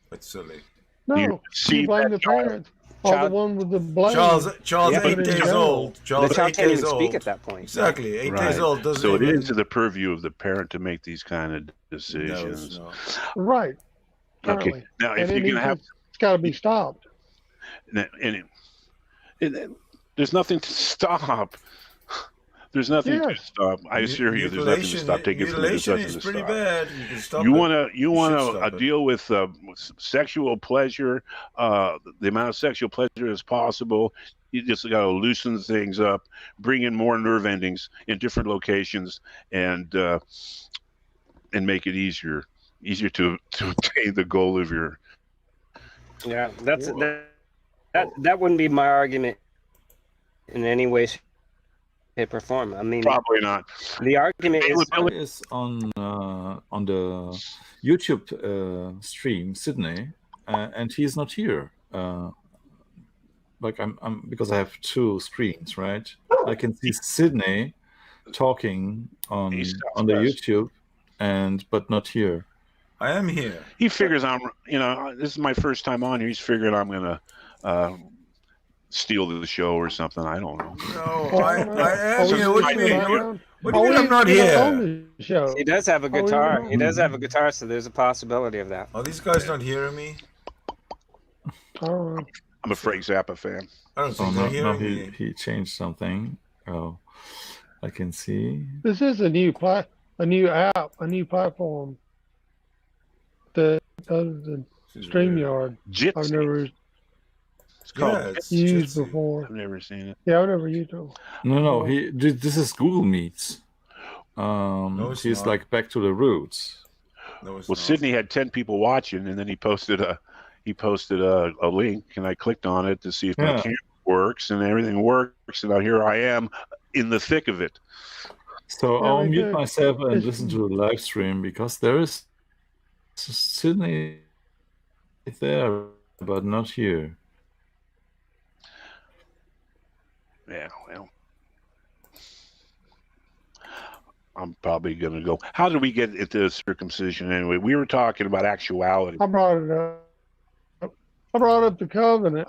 That's silly. No, you blame the parents. Or the one with the blame. Charles, 8 days old. Charles, the child 8 can't days even old. Speak at that point. Exactly, 8 days old. So it is to the purview of the parent to make these kind of decisions. No. Right. Currently. Okay. Now, if you're going to have, it's got to be stopped. There's nothing to stop. There's nothing to stop. I assure you, there's nothing to stop. Take it from me. There's nothing to pretty stop. Bad. You can stop you it. want to deal with sexual pleasure, the amount of sexual pleasure as possible. You just got to loosen things up, bring in more nerve endings in different locations, and make it easier to obtain the goal of your. Yeah, that wouldn't be my argument in any way, shape, or form. I mean, probably not. The argument is on the YouTube stream, Sydney, and he's not here. Like I'm because I have two screens, right? I can see Sydney talking on the YouTube, but not here. I am here. He figures this is my first time on here. He's figuring I'm gonna steal the show or something. I don't know. No, I am here. What do you mean? What do you mean I'm not here? He does have a guitar. He does have a guitar, so there's a possibility of that. Are these guys not hearing me? Oh. I'm a Frank Zappa fan. I don't think they're hearing me. He changed something. Oh, I can see. This is a new app, a new platform that other than StreamYard. Jitsi. I've never used before. I've never seen it. Yeah, I've never used it. No. This is Google Meets. He's like back to the roots. Well, Sydney had 10 people watching, and then he posted a link, and I clicked on it to see if my camera works, and everything works, and now here I am in the thick of it. So I'll mute myself and listen to the live stream because there is Sydney there, but not here. Yeah, well, I'm probably going to go. How did we get into circumcision anyway? We were talking about actuality. I brought it up. I brought up the covenant.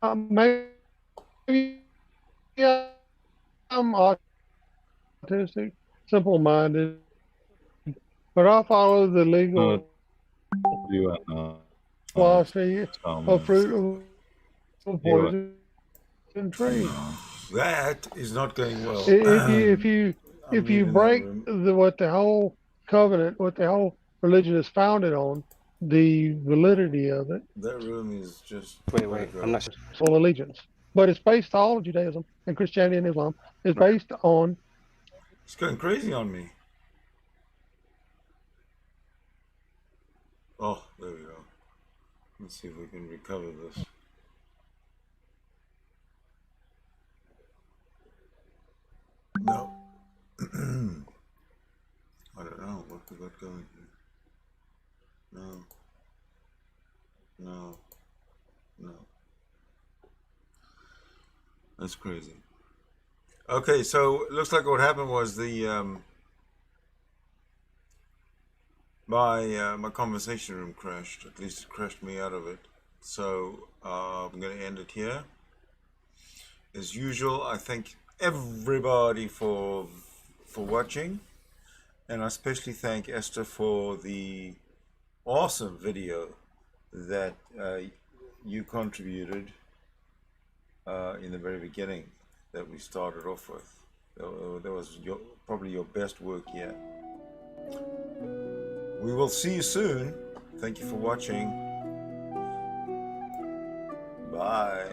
Maybe I'm autistic, simple-minded, but I follow the legal philosophy of fruit of poison tree. That is not going well. If you break what the whole covenant, what the whole religion is founded on, the validity of it. That room is just wait. I'm not sure. Full allegiance, but it's based all of Judaism and Christianity and Islam is based on. It's going crazy on me. Oh, there we go. Let's see if we can recover this. No. I don't know what we got going here. No. That's crazy. Okay, so it looks like what happened was the my conversation room crashed. At least it crashed me out of it. So I'm going to end it here. As usual, I thank everybody for watching, and I especially thank Esther for the awesome video that you contributed in the very beginning that we started off with. That was probably your best work yet. We will see you soon. Thank you for watching. Bye.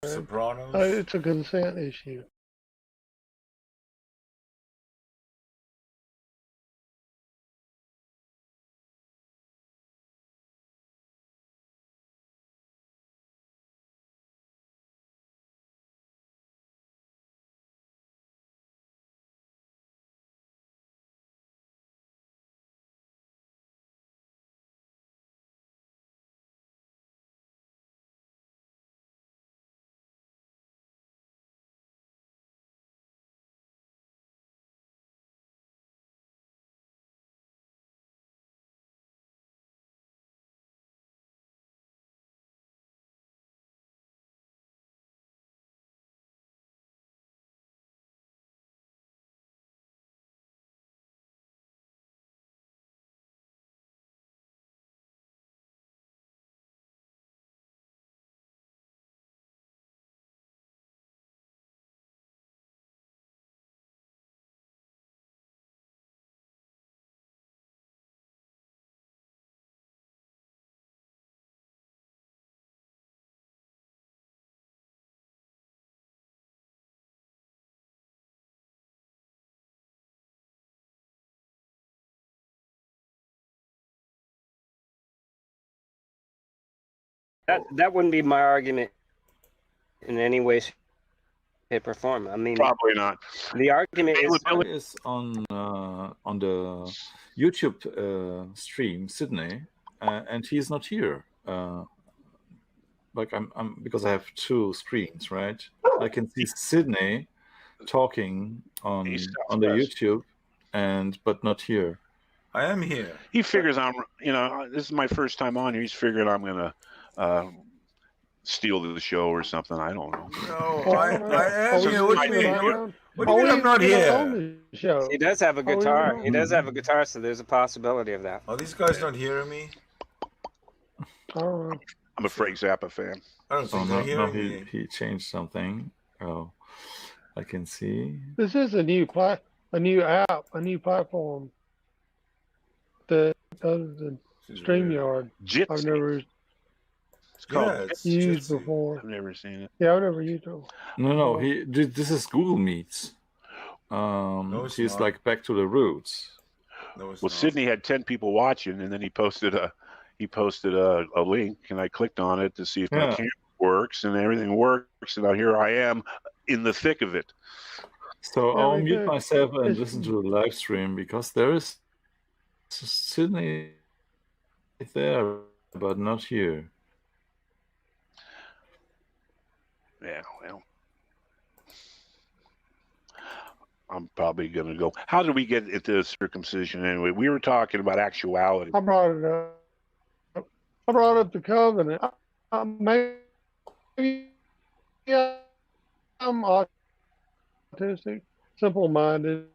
Sopranos. It's a consent issue. that wouldn't be my argument in any way, shape, or form. I mean, probably not. The argument is on the YouTube stream, Sydney, and he's not here. Like I'm because I have two screens, right? I can see Sydney talking on the YouTube, but not here. I am here. He figures this is my first time on here. He's figuring I'm gonna steal the show or something. I don't know. No, I am here. What do you mean? What do you mean I'm not here? He does have a guitar. He does have a guitar, so there's a possibility of that. Are these guys not hearing me? I'm a Frank Zappa fan. I don't think they're hearing me. He changed something. Oh, I can see. This is a new app, a new platform that does the StreamYard. Jitsi. I've never used before. I've never seen it. Yeah, I've never used it. No. This is Google Meets. He's not. Like back to the roots. Well, Sydney had 10 people watching, and then he posted a link, and I clicked on it to see if my camera works, and everything works, and now here I am in the thick of it. So I'll mute myself and listen to the live stream because there is Sydney there, but not here. Yeah, well, I'm probably going to go. How did we get into circumcision anyway? We were talking about actuality. I brought it up. I brought up the covenant. Maybe I'm autistic, simple-minded,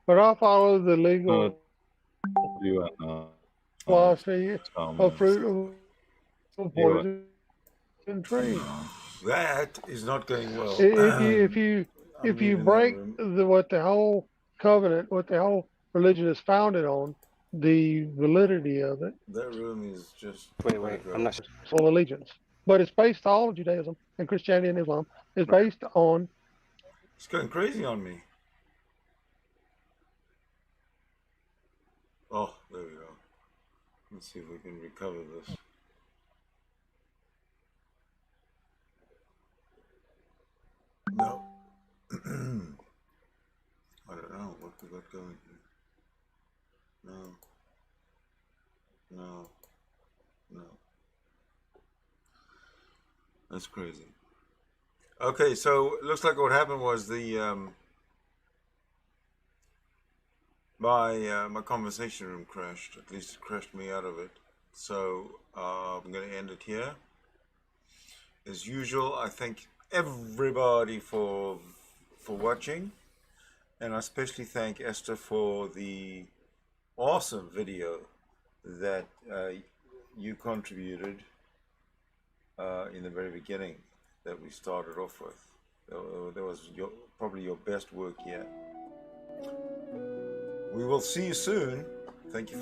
but I follow the legal philosophy of fruit of poison tree. That is not going well. If you break what the whole covenant, what the whole religion is founded on, the validity of it. That room is just wait. I'm not sure. Full allegiance, but it's based all of Judaism and Christianity and Islam is based on. It's going crazy on me. Oh, there we go. Let's see if we can recover this. No. I don't know what we got going here. No. That's crazy. Okay, so it looks like what happened was my conversation room crashed. At least it crashed me out of it. So I'm going to end it here. As usual, I thank everybody for watching, and I especially thank Esther for the awesome video that you contributed in the very beginning that we started off with. That was probably your best work yet. We will see you soon. Thank you.